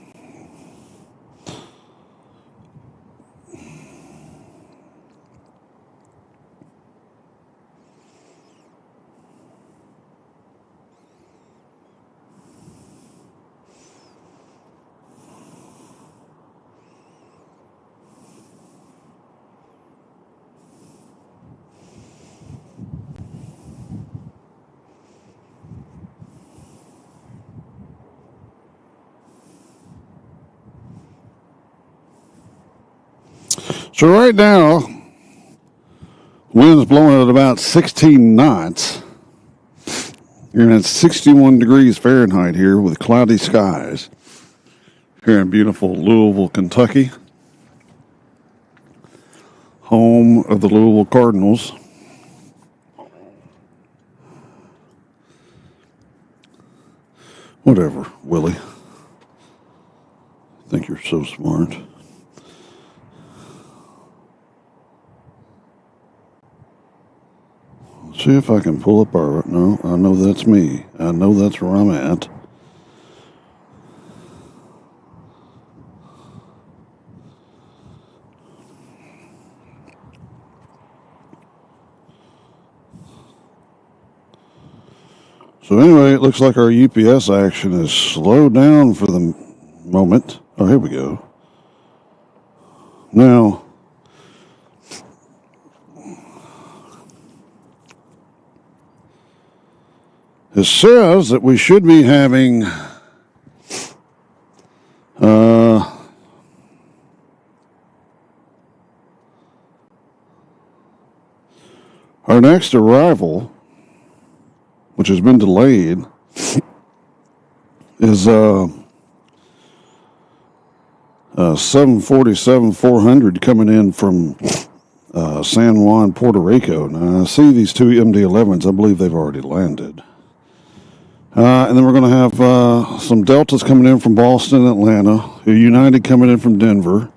So right now, Wind's blowing at about 16 knots. You're at 61 degrees Fahrenheit here with cloudy skies here in beautiful Louisville, Kentucky, home of the Louisville Cardinals. Whatever, Willie. I think you're so smart. Let's see if I can pull up our... No, I know that's me. I know that's where I'm at. So anyway, it looks like our UPS action is slowed down for the moment. Oh, here we go. Now, it says that we should be having our next arrival, which has been delayed, is 747-400 coming in from San Juan, Puerto Rico. Now, I see these two MD-11s. I believe they've already landed. And then we're going to have some Deltas coming in from Boston, Atlanta, a United coming in from Denver.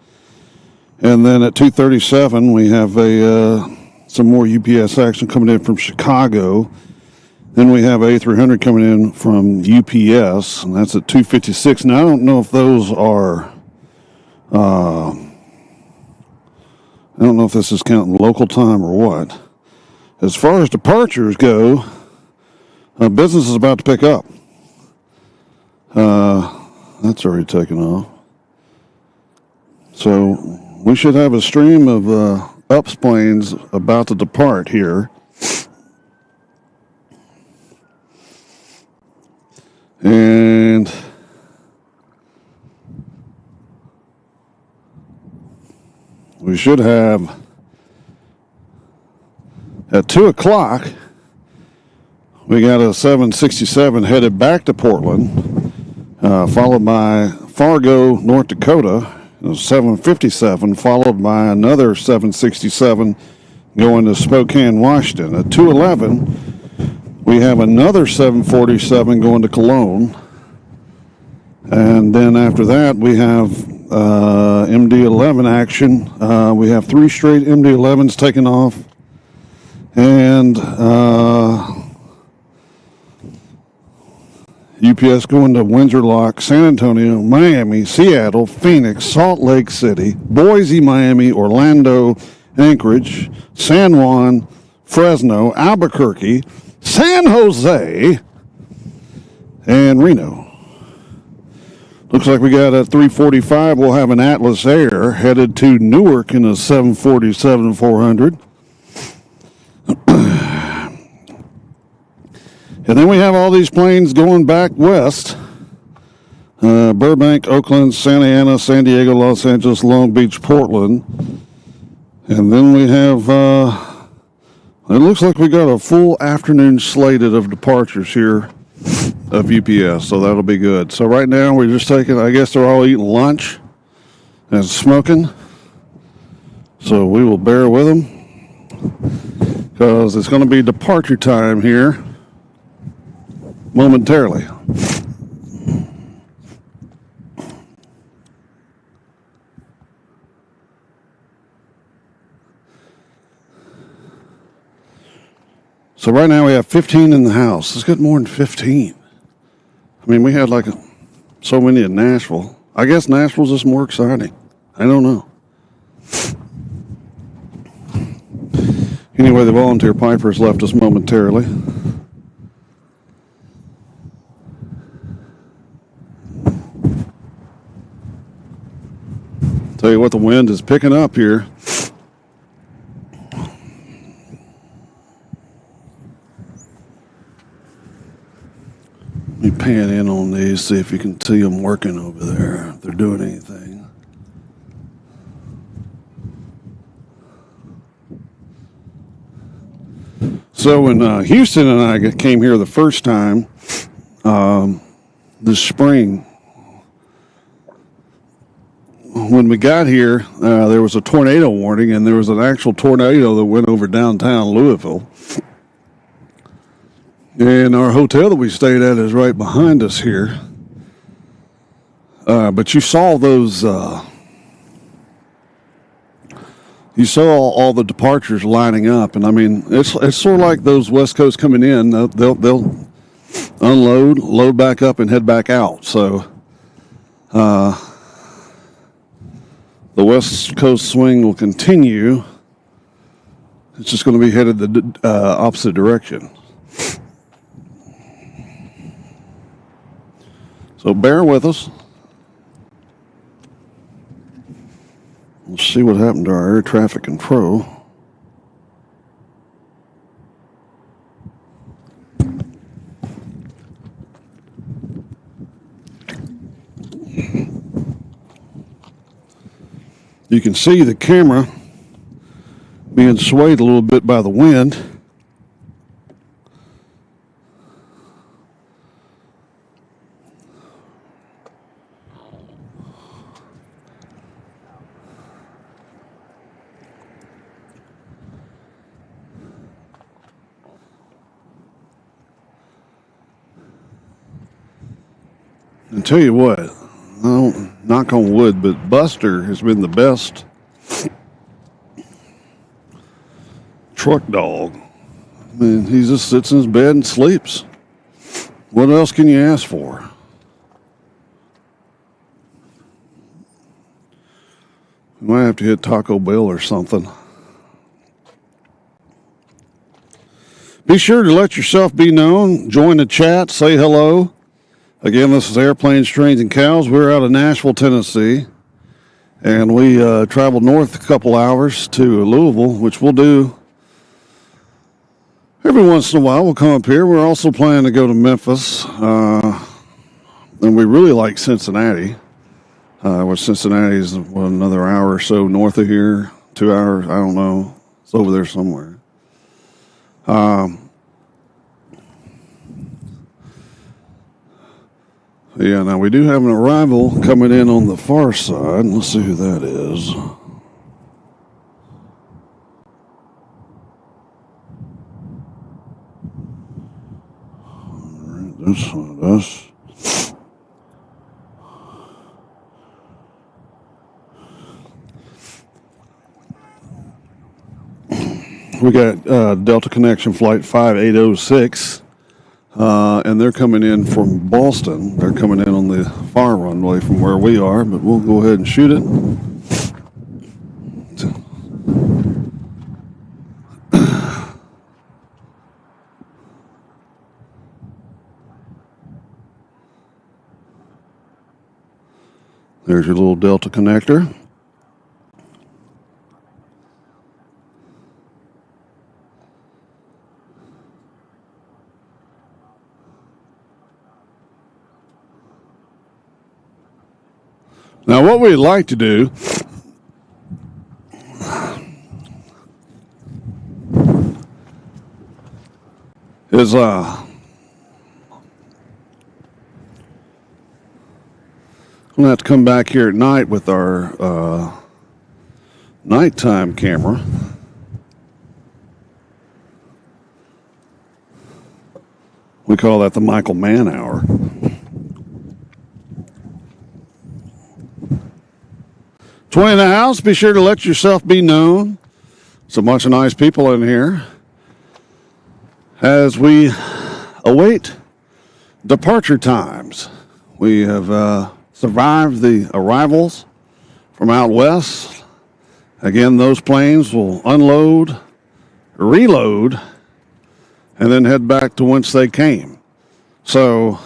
And then at 2:37, we have some more UPS action coming in from Chicago. Then we have A300 coming in from UPS, and that's at 2:56. Now, I don't know if those are, I don't know if this is counting local time or what. As far as departures go, business is about to pick up. That's already taken off. So we should have a stream of UPS planes about to depart here. And we should have at 2 o'clock, we got a 767 headed back to Portland, followed by Fargo, North Dakota, a 757, followed by another 767 going to Spokane, Washington. At 2:11, we have another 747 going to Cologne. And then after that, we have MD-11 action. We have 3 straight MD-11s taking off. And UPS going to Windsor Lock, San Antonio, Miami, Seattle, Phoenix, Salt Lake City, Boise, Miami, Orlando, Anchorage, San Juan, Fresno, Albuquerque, San Jose, and Reno. Looks like we got at 3:45, we'll have an Atlas Air headed to Newark in a 747-400. And then we have all these planes going back west. Burbank, Oakland, Santa Ana, San Diego, Los Angeles, Long Beach, Portland. And then we have, it looks like we got a full afternoon slated of departures here of UPS, so that'll be good. So right now we're just taking, I guess they're all eating lunch and smoking. So we will bear with them because it's going to be departure time here momentarily. So right now we have 15 in the house. Let's get more than 15. I mean, we had like so many in Nashville. I guess Nashville's just more exciting. I don't know. Anyway, the volunteer pipers left us momentarily. Tell you what, the wind is picking up here. Let me pan in on these, see if you can see them working over there, if they're doing anything. So when Houston and I came here the first time this spring, when we got here, there was a tornado warning, and there was an actual tornado that went over downtown Louisville. And our hotel that we stayed at is right behind us here. But you saw those, you saw all the departures lining up. And I mean, it's sort of like those West Coast coming in. They'll unload, load back up, and head back out. So the West Coast swing will continue. It's just going to be headed the opposite direction. So bear with us. Let's see what happened to our air traffic control. You can see the camera being swayed a little bit by the wind. And tell you what, I don't knock on wood, but Buster has been the best truck dog. I mean, he just sits in his bed and sleeps. What else can you ask for? We might have to hit Taco Bell or something. Be sure to let yourself be known. Join the chat. Say hello. Again, this is Airplanes, Trains, and Cows. We're out of Nashville, Tennessee. And we traveled north a couple hours to Louisville, which we'll do every once in a while. We'll come up here. We're also planning to go to Memphis. And we really like Cincinnati. Where Cincinnati is another hour or so north of here. 2 hours, I don't know. It's over there somewhere. Yeah, now we do have an arrival coming in on the far side. Let's see who that is. All right, that's not us. We got Delta Connection Flight 5806. And they're coming in from Boston. They're coming in on the far runway from where we are, but we'll go ahead and shoot it. There's your little Delta connector. Now, what we'd like to do is I'm going to have to come back here at night with our nighttime camera. We call that the Michael Mann Hour. In the house, be sure to let yourself be known. It's a bunch of nice people in here. As we await departure times, we have survived the arrivals from out west. Again, those planes will unload, reload, and then head back to whence they came. So,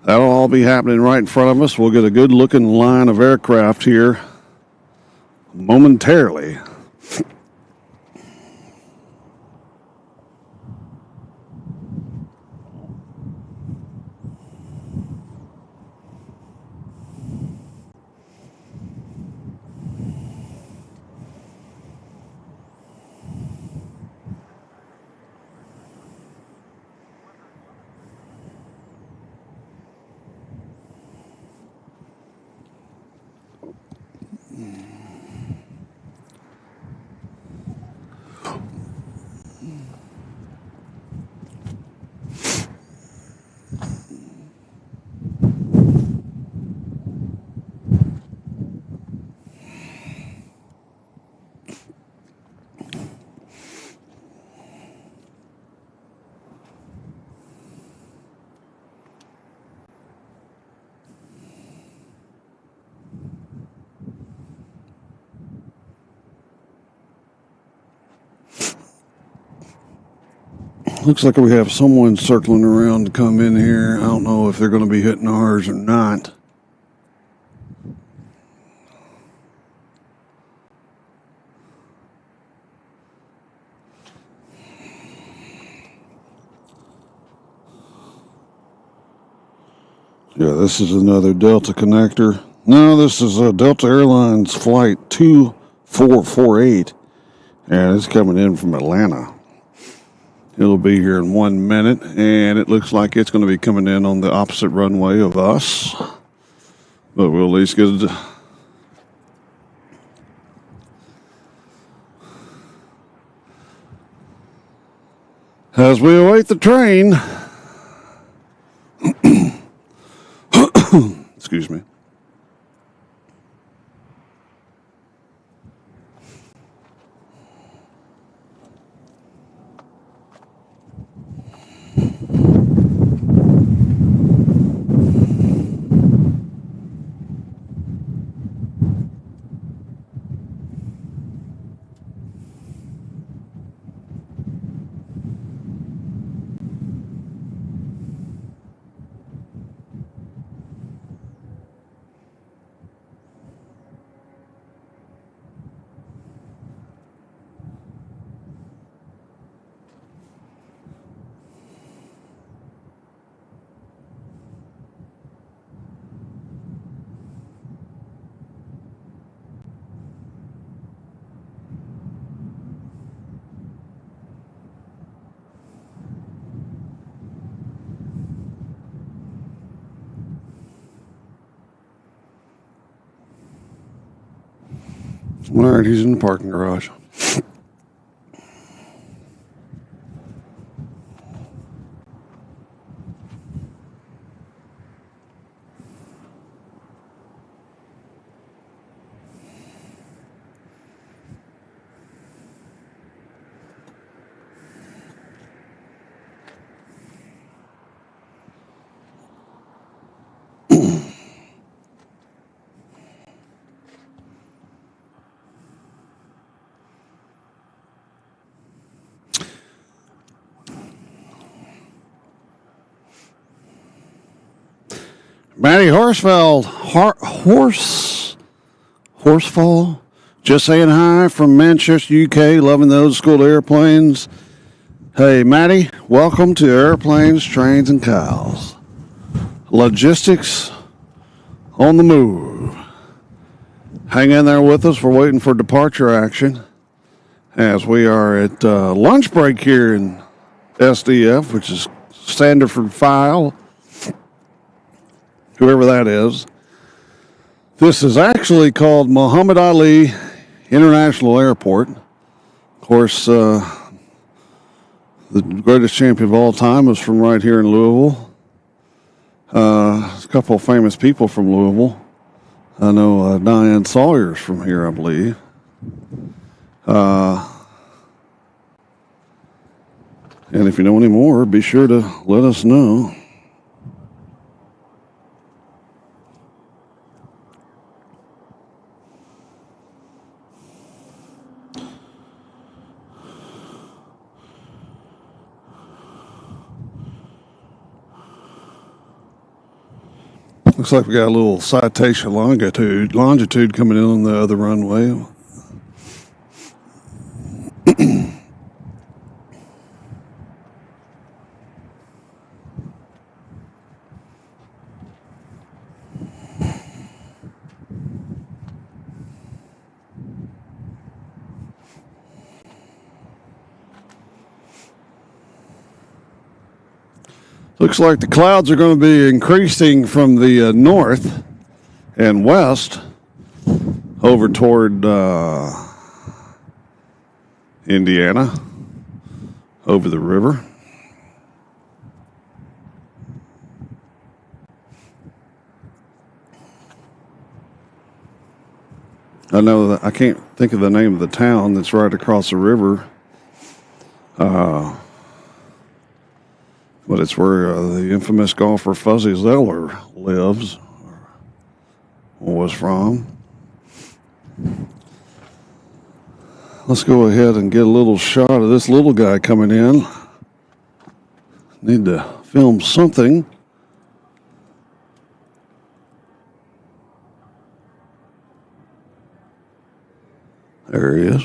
that'll all be happening right in front of us. We'll get a good looking line of aircraft here momentarily. Looks like we have someone circling around to come in here. I don't know if they're going to be hitting ours or not. Yeah, this is another Delta connector. No, this is a Delta Airlines flight 2448, and it's coming in from Atlanta. It'll be here in 1 minute, and it looks like it's going to be coming in on the opposite runway of us. But we'll at least get it. As we await the train. Excuse me. All right, he's in the parking garage. Matty Horsefall, just saying hi from Manchester, UK, loving the old school airplanes. Hey, Matty, welcome to Airplanes, Trains, and Cows. Logistics on the move. Hang in there with us. We're waiting for departure action as we are at lunch break here in SDF, which is Standard for File. Whoever that is. This is actually called Muhammad Ali International Airport. Of course, the greatest champion of all time was from right here in Louisville. A couple of famous people from Louisville. I know Diane Sawyer's from here, I believe. And if you know any more, be sure to let us know. Looks like we got a little citation longitude coming in on the other runway. Looks like the clouds are going to be increasing from the north and west over toward Indiana, over the river. I know that I can't think of the name of the town that's right across the river. But it's where the infamous golfer Fuzzy Zoeller lives, or was from. Let's go ahead and get a little shot of this little guy coming in. Need to film something. There he is.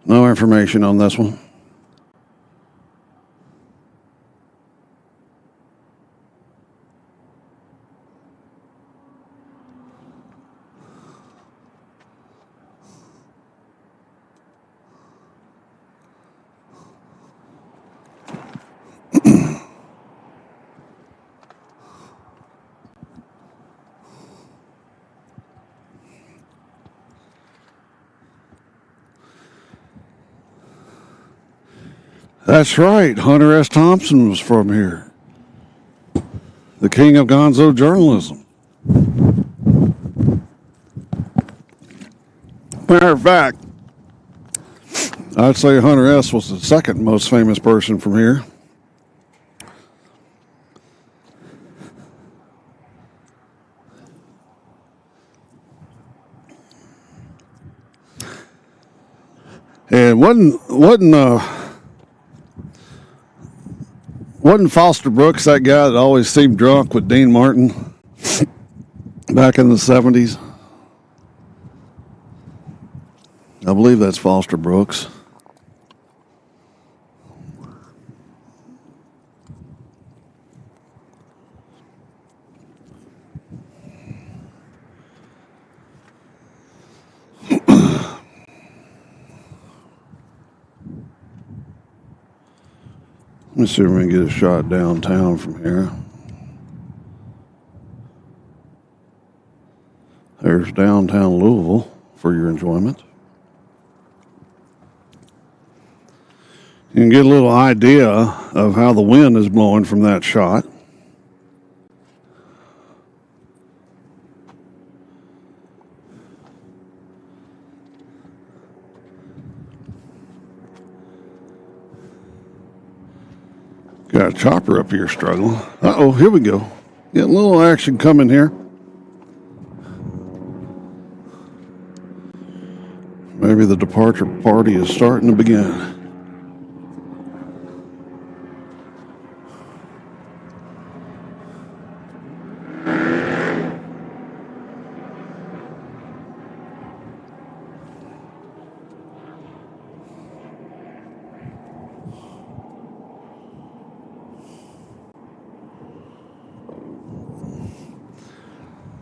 No information on this one. That's right. Hunter S. Thompson was from here. The king of gonzo journalism. Matter of fact, I'd say Hunter S. was the second most famous person from here. And wasn't Foster Brooks that guy that always seemed drunk with Dean Martin back in the 70s? I believe that's Foster Brooks. Let me see if we can get a shot downtown from here. There's downtown Louisville for your enjoyment. You can get a little idea of how the wind is blowing from that shot. Got a chopper up here struggling. Uh-oh, here we go. Getting a little action coming here. Maybe the departure party is starting to begin.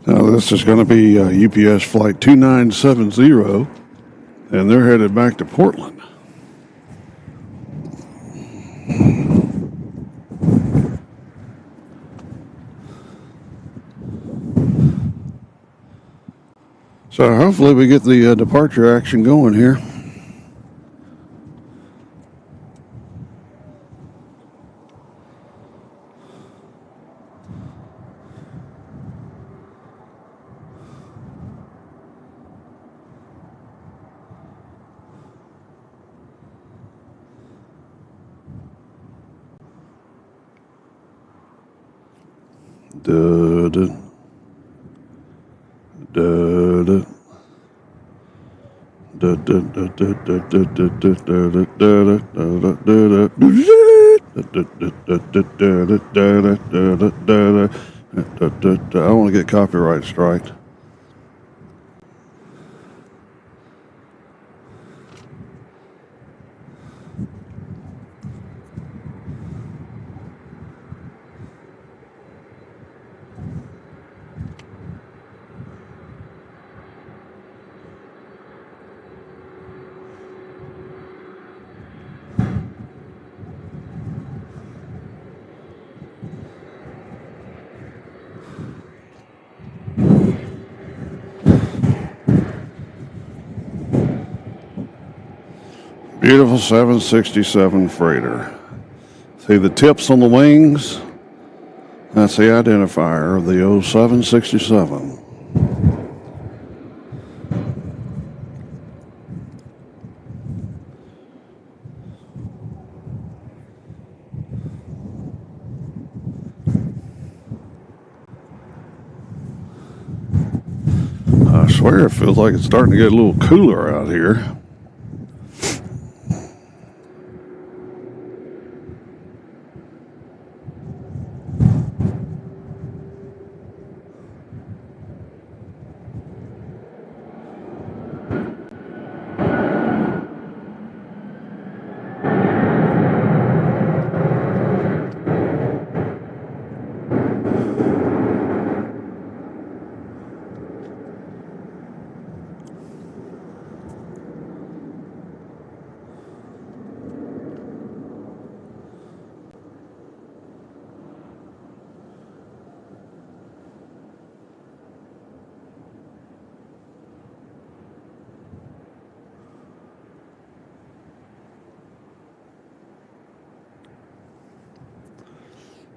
Now this is going to be UPS flight 2970, and they're headed back to Portland. So hopefully we get the departure action going here. I want to get copyright striked. Beautiful 767 freighter. See the tips on the wings? That's the identifier of the 0767. I swear it feels like it's starting to get a little cooler out here.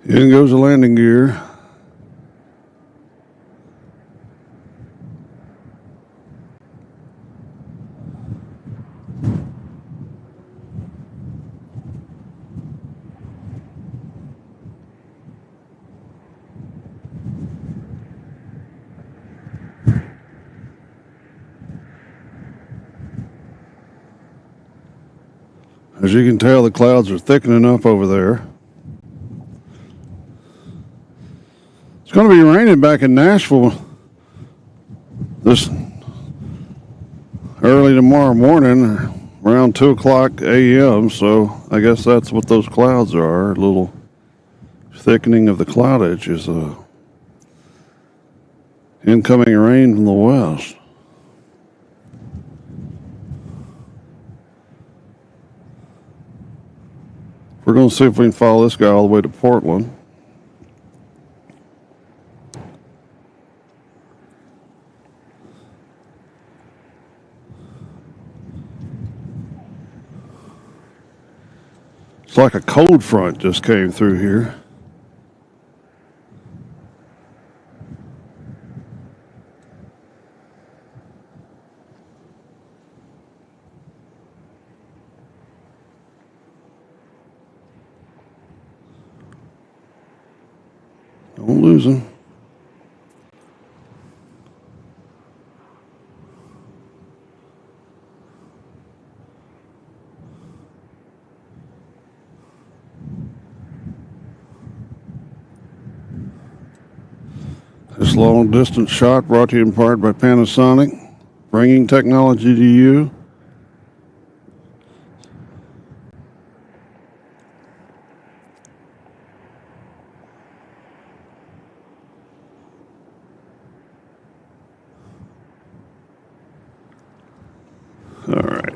In goes the landing gear. As you can tell, the clouds are thickening up over there. It's going to be raining back in Nashville this early tomorrow morning, around 2 o'clock a.m. So I guess that's what those clouds are, a little thickening of the cloud edges. Incoming rain from the west. We're going to see if we can follow this guy all the way to Portland. It's like a cold front just came through here. Don't lose him. This long distance shot brought to you in part by Panasonic, bringing technology to you. All right.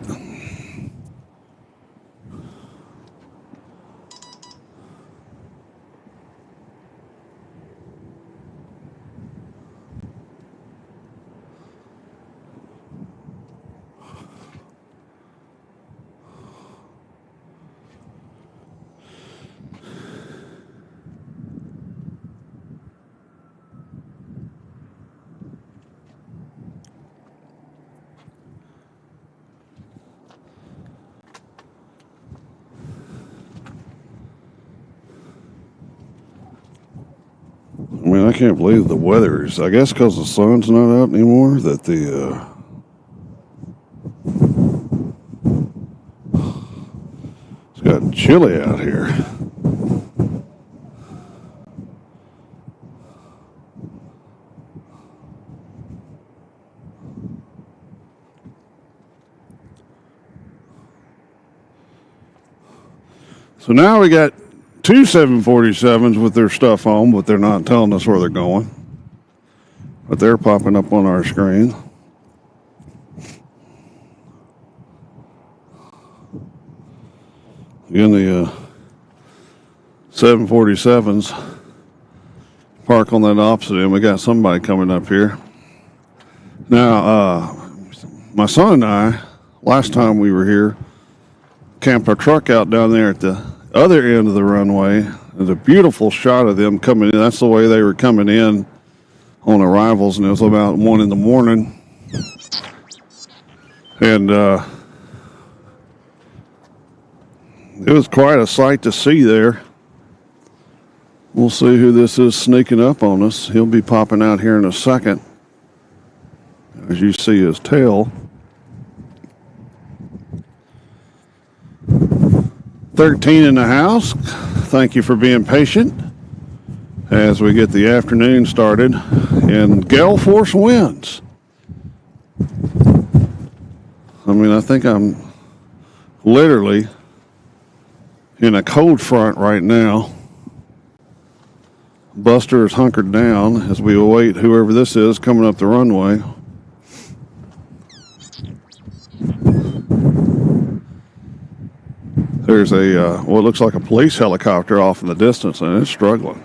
I mean, I can't believe the weather is, I guess because the sun's not out anymore, that it's gotten chilly out here. So now we got 2 747s with their stuff on, but they're not telling us where they're going. But they're popping up on our screen. Again, the 747s park on that opposite end. We got somebody coming up here. Now, my son and I, last time we were here, camped our truck out down there at the other end of the runway. There's a beautiful shot of them coming in. That's the way they were coming in on arrivals, and it was about 1 in the morning. And it was quite a sight to see there. We'll see who this is sneaking up on us. He'll be popping out here in a second. As you see his tail. 13 in the house. Thank you for being patient as we get the afternoon started. And gale force winds. I mean, I think I'm literally in a cold front right now. Buster is hunkered down as we await whoever this is coming up the runway. There's a, what looks like a police helicopter off in the distance, and it's struggling.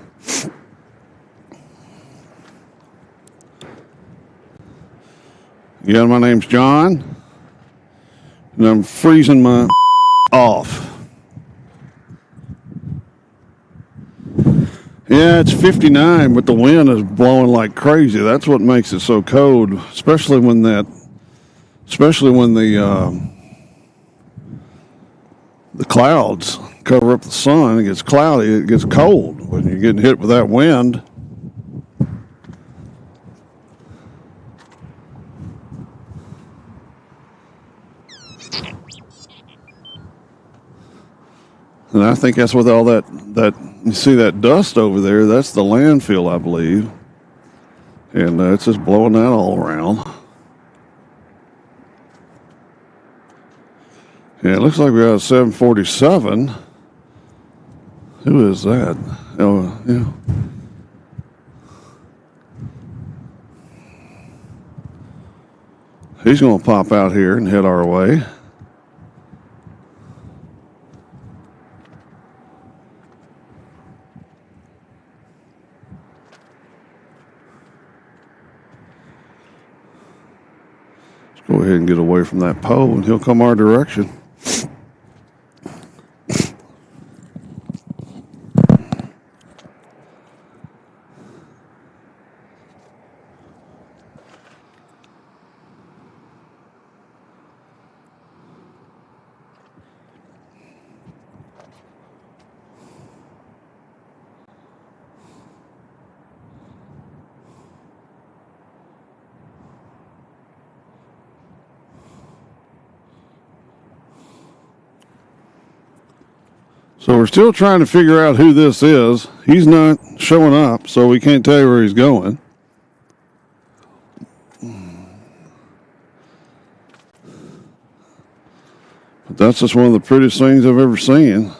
Yeah, my name's John, and I'm freezing my off. Yeah, it's 59, but the wind is blowing like crazy. That's what makes it so cold, especially when the clouds cover up the sun. It gets cloudy. It gets cold when you're getting hit with that wind. And I think that's with all that you see that dust over there. That's the landfill, I believe, and it's just blowing that all around. Yeah, it looks like we got a 747. Who is that? Oh, yeah. He's going to pop out here and head our way. Let's go ahead and get away from that pole, and he'll come our direction. So we're still trying to figure out who this is. He's not showing up, so we can't tell you where he's going. But that's just one of the prettiest things I've ever seen.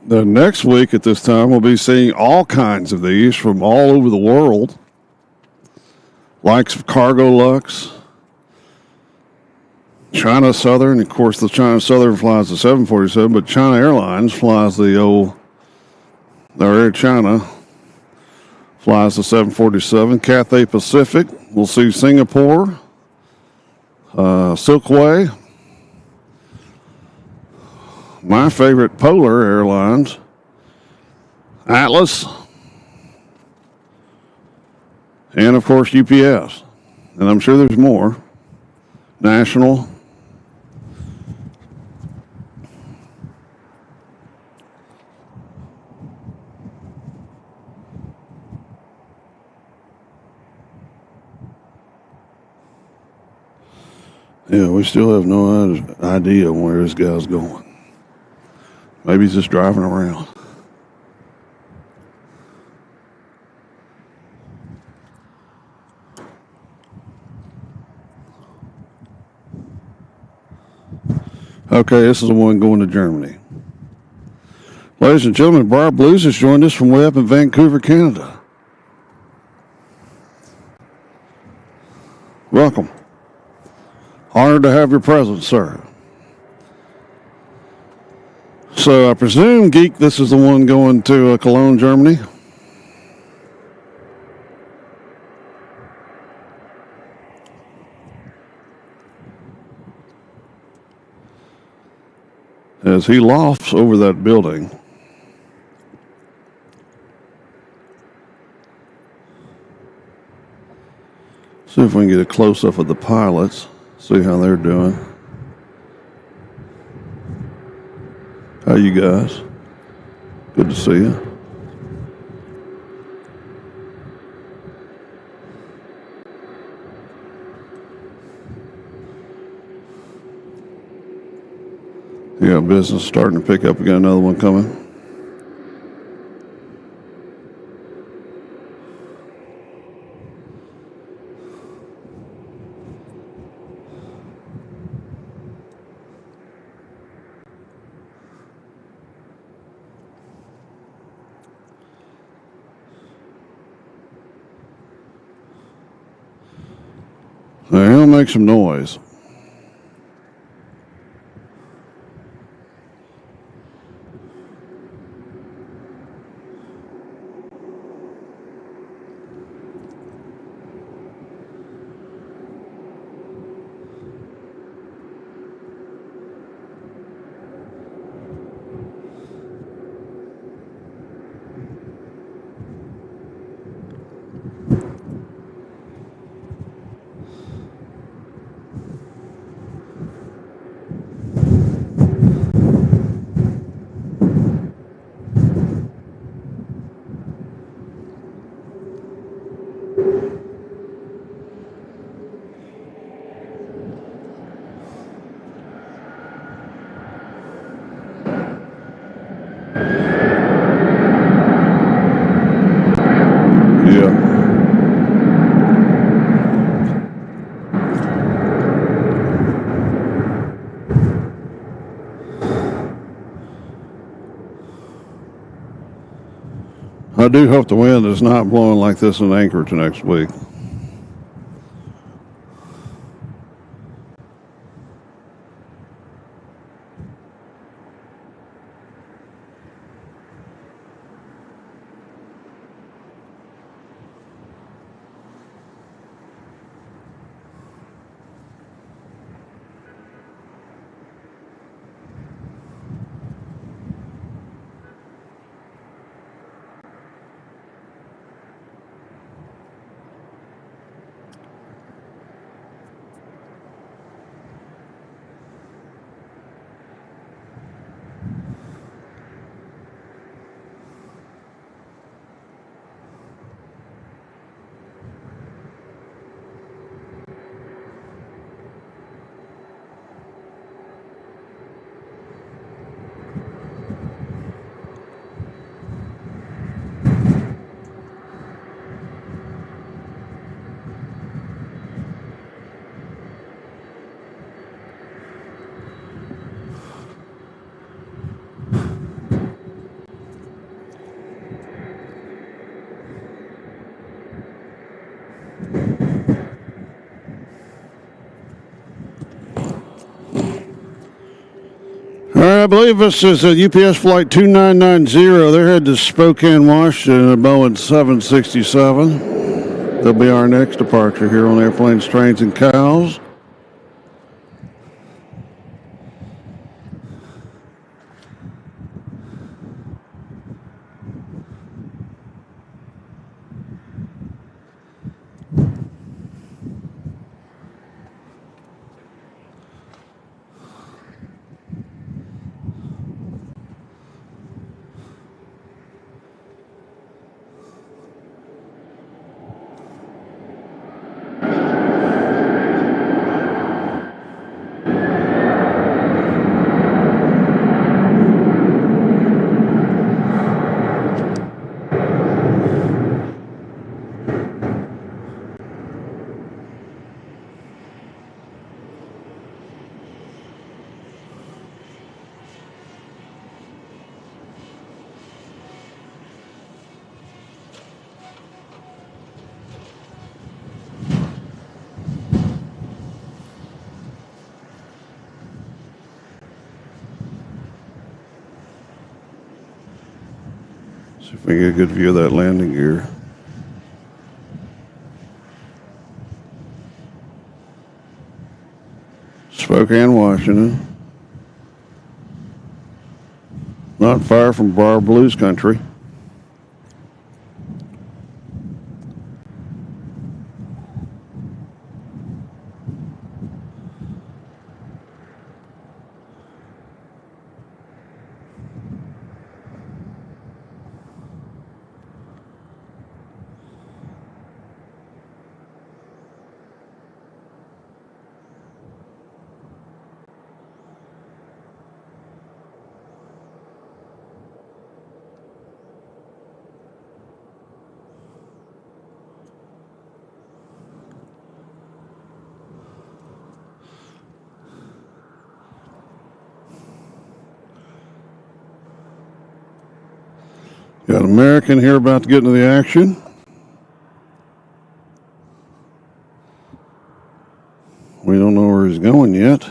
The next week at this time, we'll be seeing all kinds of these from all over the world. Likes of Cargo Lux, China Southern. Of course, the China Southern flies the 747, but China Airlines flies their Air China flies the 747. Cathay Pacific. We'll see Singapore, Silkway. My favorite, Polar Airlines, Atlas, and of course UPS. And I'm sure there's more. National. Yeah, we still have no idea where this guy's going. Maybe he's just driving around. Okay, this is the one going to Germany. Ladies and gentlemen, Barb Blues has joined us from way up in Vancouver, Canada. Welcome. Honored to have your presence, sir. So I presume, Geek, this is the one going to Cologne, Germany? As he lofts over that building. See if we can get a close-up of the pilots, see how they're doing. How you guys? Good to see you. You got business starting to pick up. We got another one coming. Now, he'll make some noise. I do hope the wind is not blowing like this in Anchorage next week. All right, I believe this is a UPS flight 2990. They're headed to Spokane, Washington, at Boeing 767. They'll be our next departure here on Airplanes, Trains, and Cows. See if we can get a good view of that landing gear. Spokane, Washington. Not far from Bar Blues country. Got an American here about to get into the action. We don't know where he's going yet.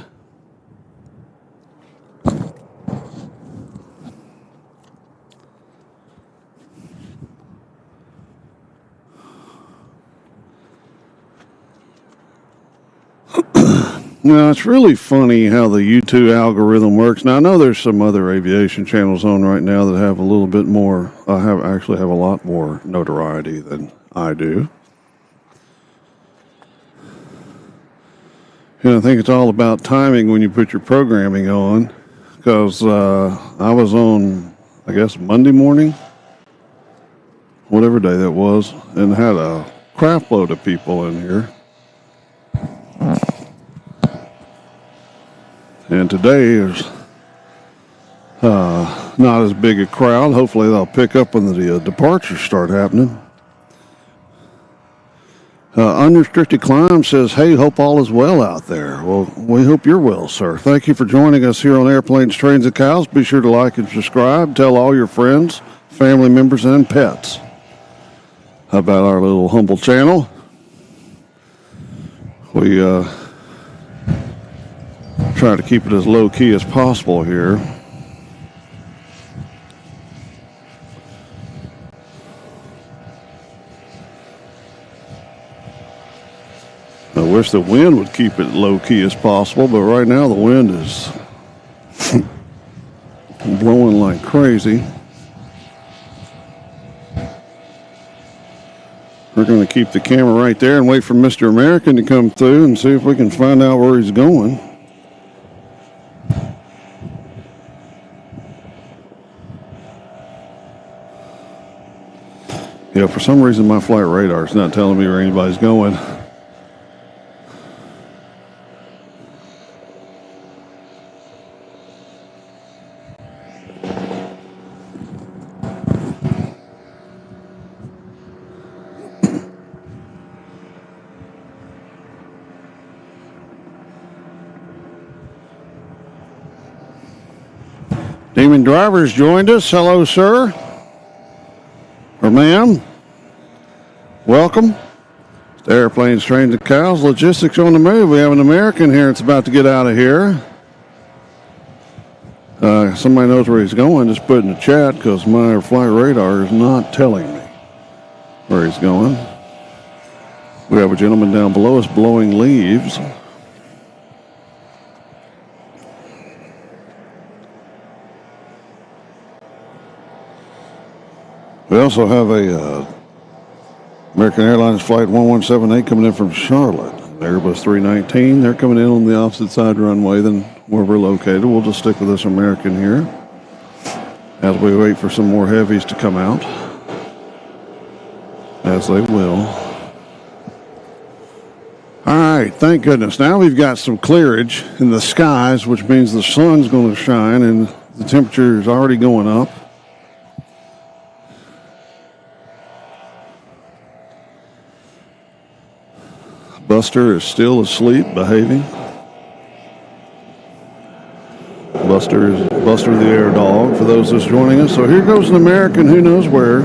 Now, it's really funny how the YouTube algorithm works. Now, I know there's some other aviation channels on right now that have a little bit more, actually have a lot more notoriety than I do. And I think it's all about timing when you put your programming on. Because I was on, I guess, Monday morning, whatever day that was, and had a crap load of people in here. And today is not as big a crowd. Hopefully they'll pick up when the departures start happening. Unrestricted Climb says, hey, hope all is well out there. Well, we hope you're well, sir. Thank you for joining us here on Airplanes, Trains, and Cows. Be sure to like and subscribe. Tell all your friends, family members, and pets about our little humble channel. We try to keep it as low key as possible here. I wish the wind would keep it low key as possible, but right now the wind is blowing like crazy. We're going to keep the camera right there and wait for Mr. American to come through and see if we can find out where he's going. Yeah, for some reason my flight radar is not telling me where anybody's going. Demon Drivers joined us. Hello, sir. Or ma'am. Welcome to Airplanes, Trains, and Cows. Logistics on the move. We have an American here that's about to get out of here. Somebody knows where he's going. Just put in the chat because my flight radar is not telling me where he's going. We have a gentleman down below us blowing leaves. We also have a American Airlines Flight 1178 coming in from Charlotte. Airbus 319, they're coming in on the opposite side runway than where we're located. We'll just stick with this American here as we wait for some more heavies to come out, as they will. All right, thank goodness. Now we've got some clearage in the skies, which means the sun's going to shine and the temperature is already going up. Buster is still asleep, behaving. Buster the air dog for those that's joining us. So here goes an American, who knows where.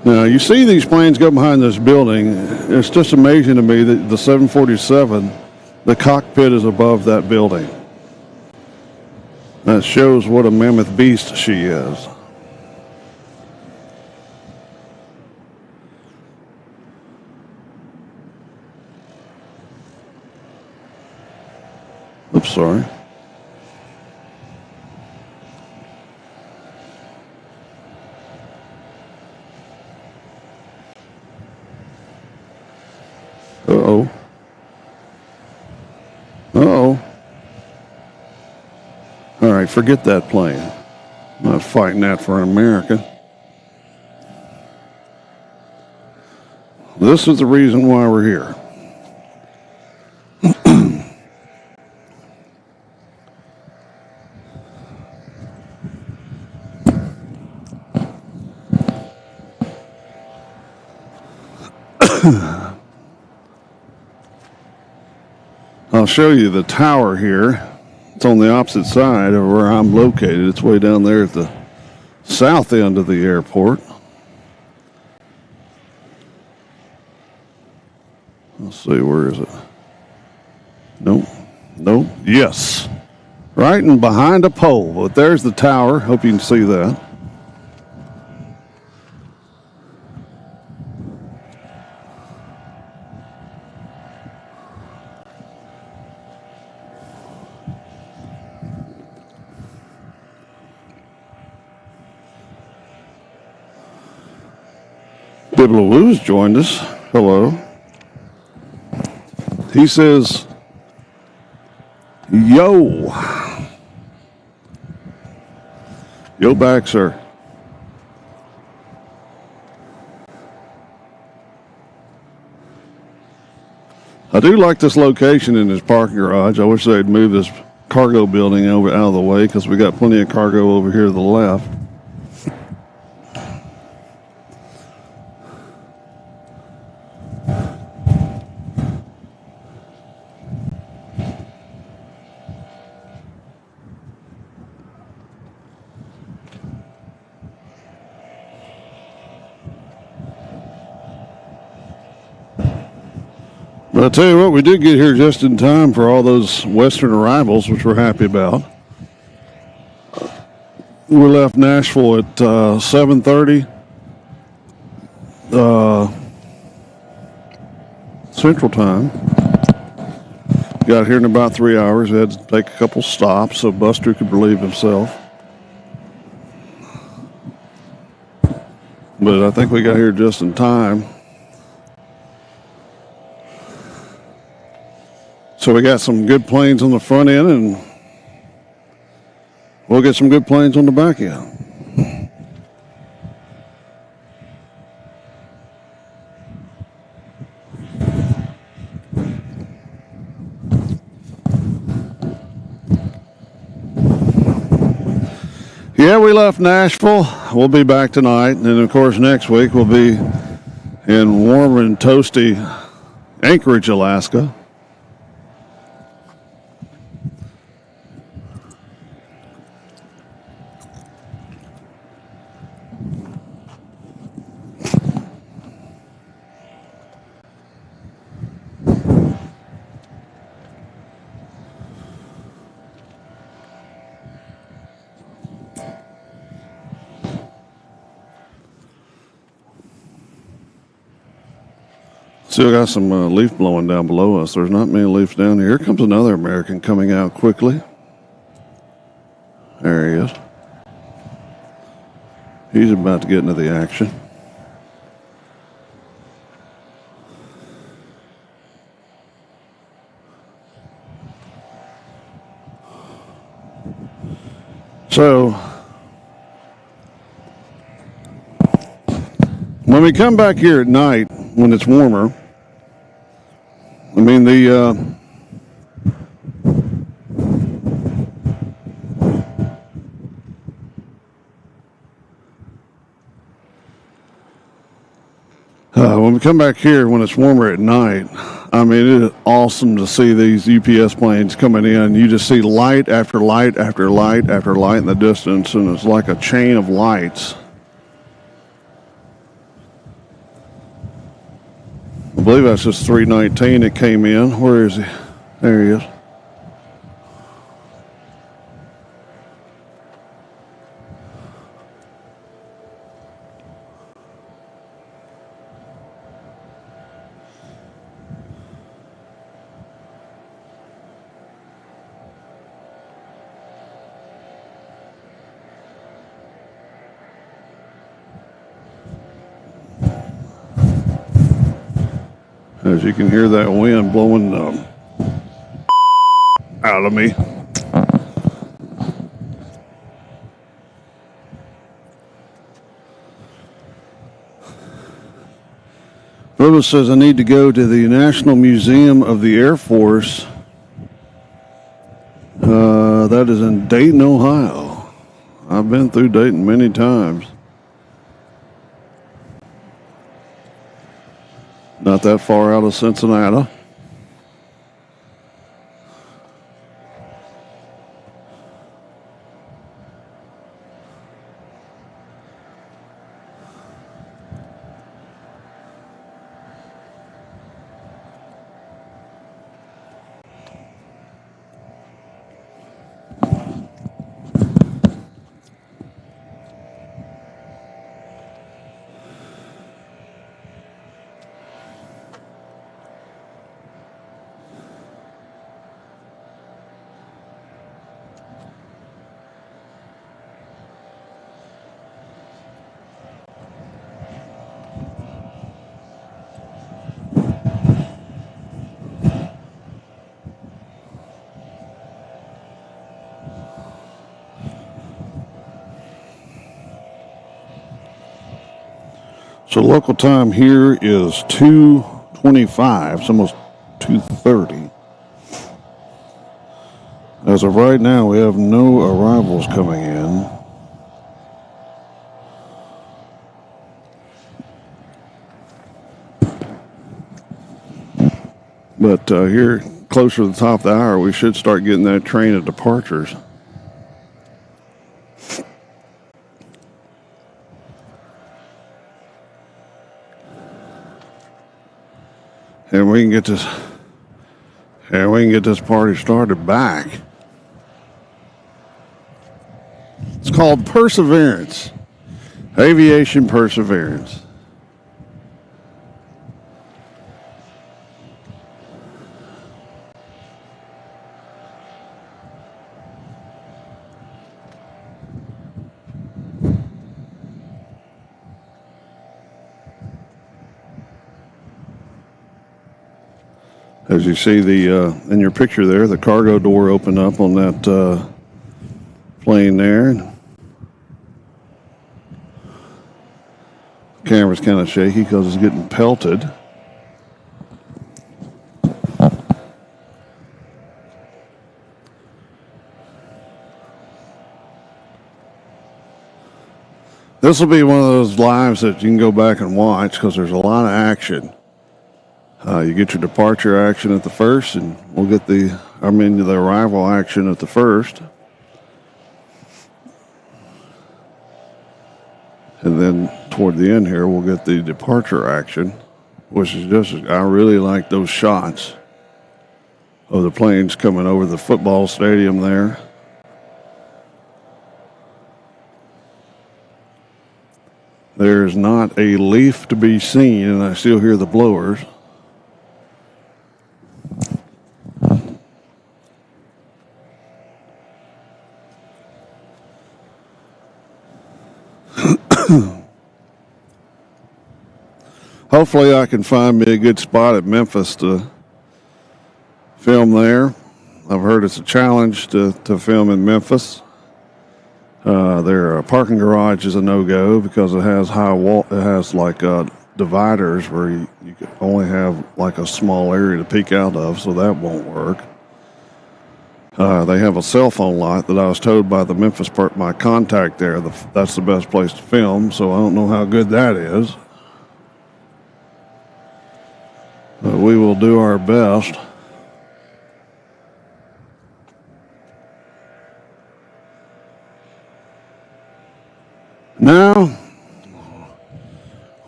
Now you see these planes go behind this building. It's just amazing to me that the 747, the cockpit is above that building. That shows what a mammoth beast she is. Oops, sorry. Uh-oh. Uh-oh. All right, forget that plane. I'm not fighting that for an American. This is the reason why we're here. I'll show you the tower here. It's on the opposite side of where I'm located. It's way down there at the south end of the airport. Let's see, where is it? Nope. Nope. Yes. Right and behind a pole. But there's the tower. Hope you can see that. Dibblawoo's joined us. Hello. He says, yo. Yo back, sir. I do like this location in this parking garage. I wish they'd move this cargo building over out of the way because we got plenty of cargo over here to the left. But I tell you what, we did get here just in time for all those Western arrivals, which we're happy about. We left Nashville at 7:30 Central Time. Got here in about 3 hours. We had to take a couple stops so Buster could relieve himself. But I think we got here just in time. So we got some good planes on the front end, and we'll get some good planes on the back end. Yeah, we left Nashville. We'll be back tonight, and then of course next week we'll be in warm and toasty Anchorage, Alaska. Still got some leaf blowing down below us. There's not many leaves down here. Here comes another American coming out quickly. There he is. He's about to get into the action. So, when we come back here at night, when it's warmer, I mean, when we come back here when it's warmer at night, I mean, it is awesome to see these UPS planes coming in. You just see light after light after light after light in the distance, and it's like a chain of lights. I believe that's just 319 that came in. Where is he? There he is. As you can hear that wind blowing out of me. Rhoda says I need to go to the National Museum of the Air Force. That is in Dayton, Ohio. I've been through Dayton many times. Not that far out of Cincinnati. So local time here is 2:25. It's almost 2:30. As of right now, we have no arrivals coming in. But here, closer to the top of the hour, we should start getting that train of departures. And we can get this party started back. It's called Perseverance. Aviation Perseverance. As you see in your picture there, the cargo door opened up on that plane there. The camera's kind of shaky because it's getting pelted. This will be one of those lives that you can go back and watch because there's a lot of action. You get your departure action at the first, and we'll get the arrival action at the first. And then toward the end here, we'll get the departure action, which is I really like those shots of the planes coming over the football stadium there. There's not a leaf to be seen, and I still hear the blowers. Hopefully I can find me a good spot at Memphis to film there. I've heard it's a challenge to film in Memphis. Their parking garage is a no-go because it has dividers where you can only have like a small area to peek out of, so that won't work. They have a cell phone lot that I was told by the Memphis my contact there, that's the best place to film, so I don't know how good that is. But we will do our best. Now,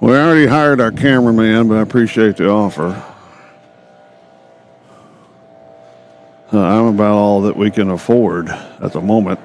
we already hired our cameraman, but I appreciate the offer. I'm about all that we can afford at the moment.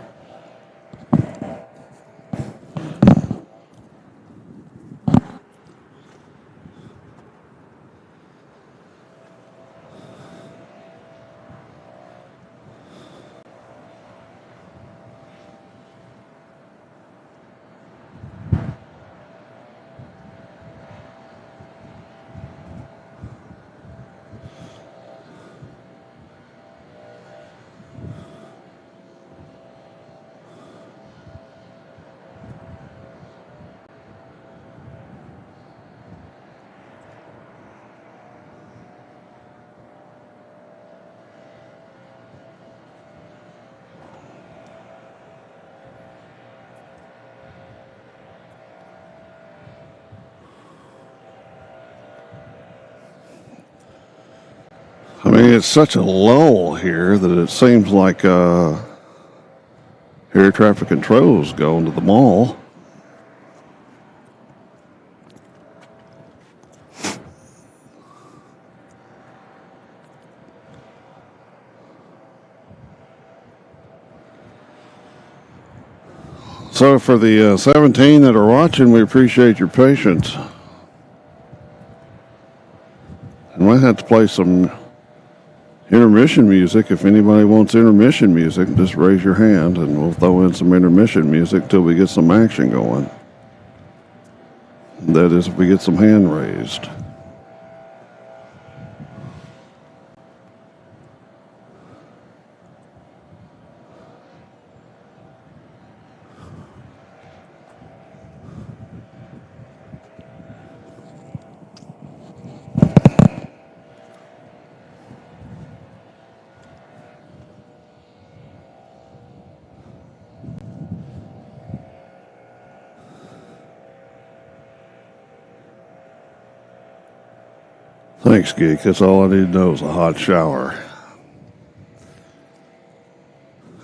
I mean, it's such a lull here that it seems like air traffic control is going to the mall. So for the 17 that are watching, we appreciate your patience. And we have to play some intermission music. If anybody wants intermission music, just raise your hand and we'll throw in some intermission music till we get some action going. That is, if we get some hand raised. Thanks, Geek. That's all I need to know is a hot shower.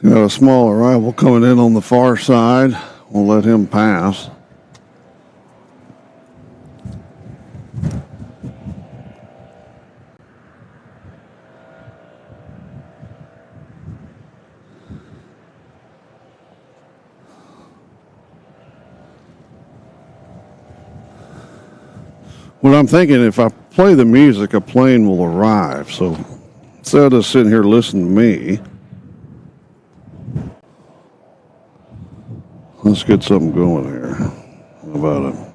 Got a small arrival coming in on the far side. We'll let him pass. Well, I'm thinking if I play the music, a plane will arrive. So instead of just sitting here listening to me, let's get something going here. How about it?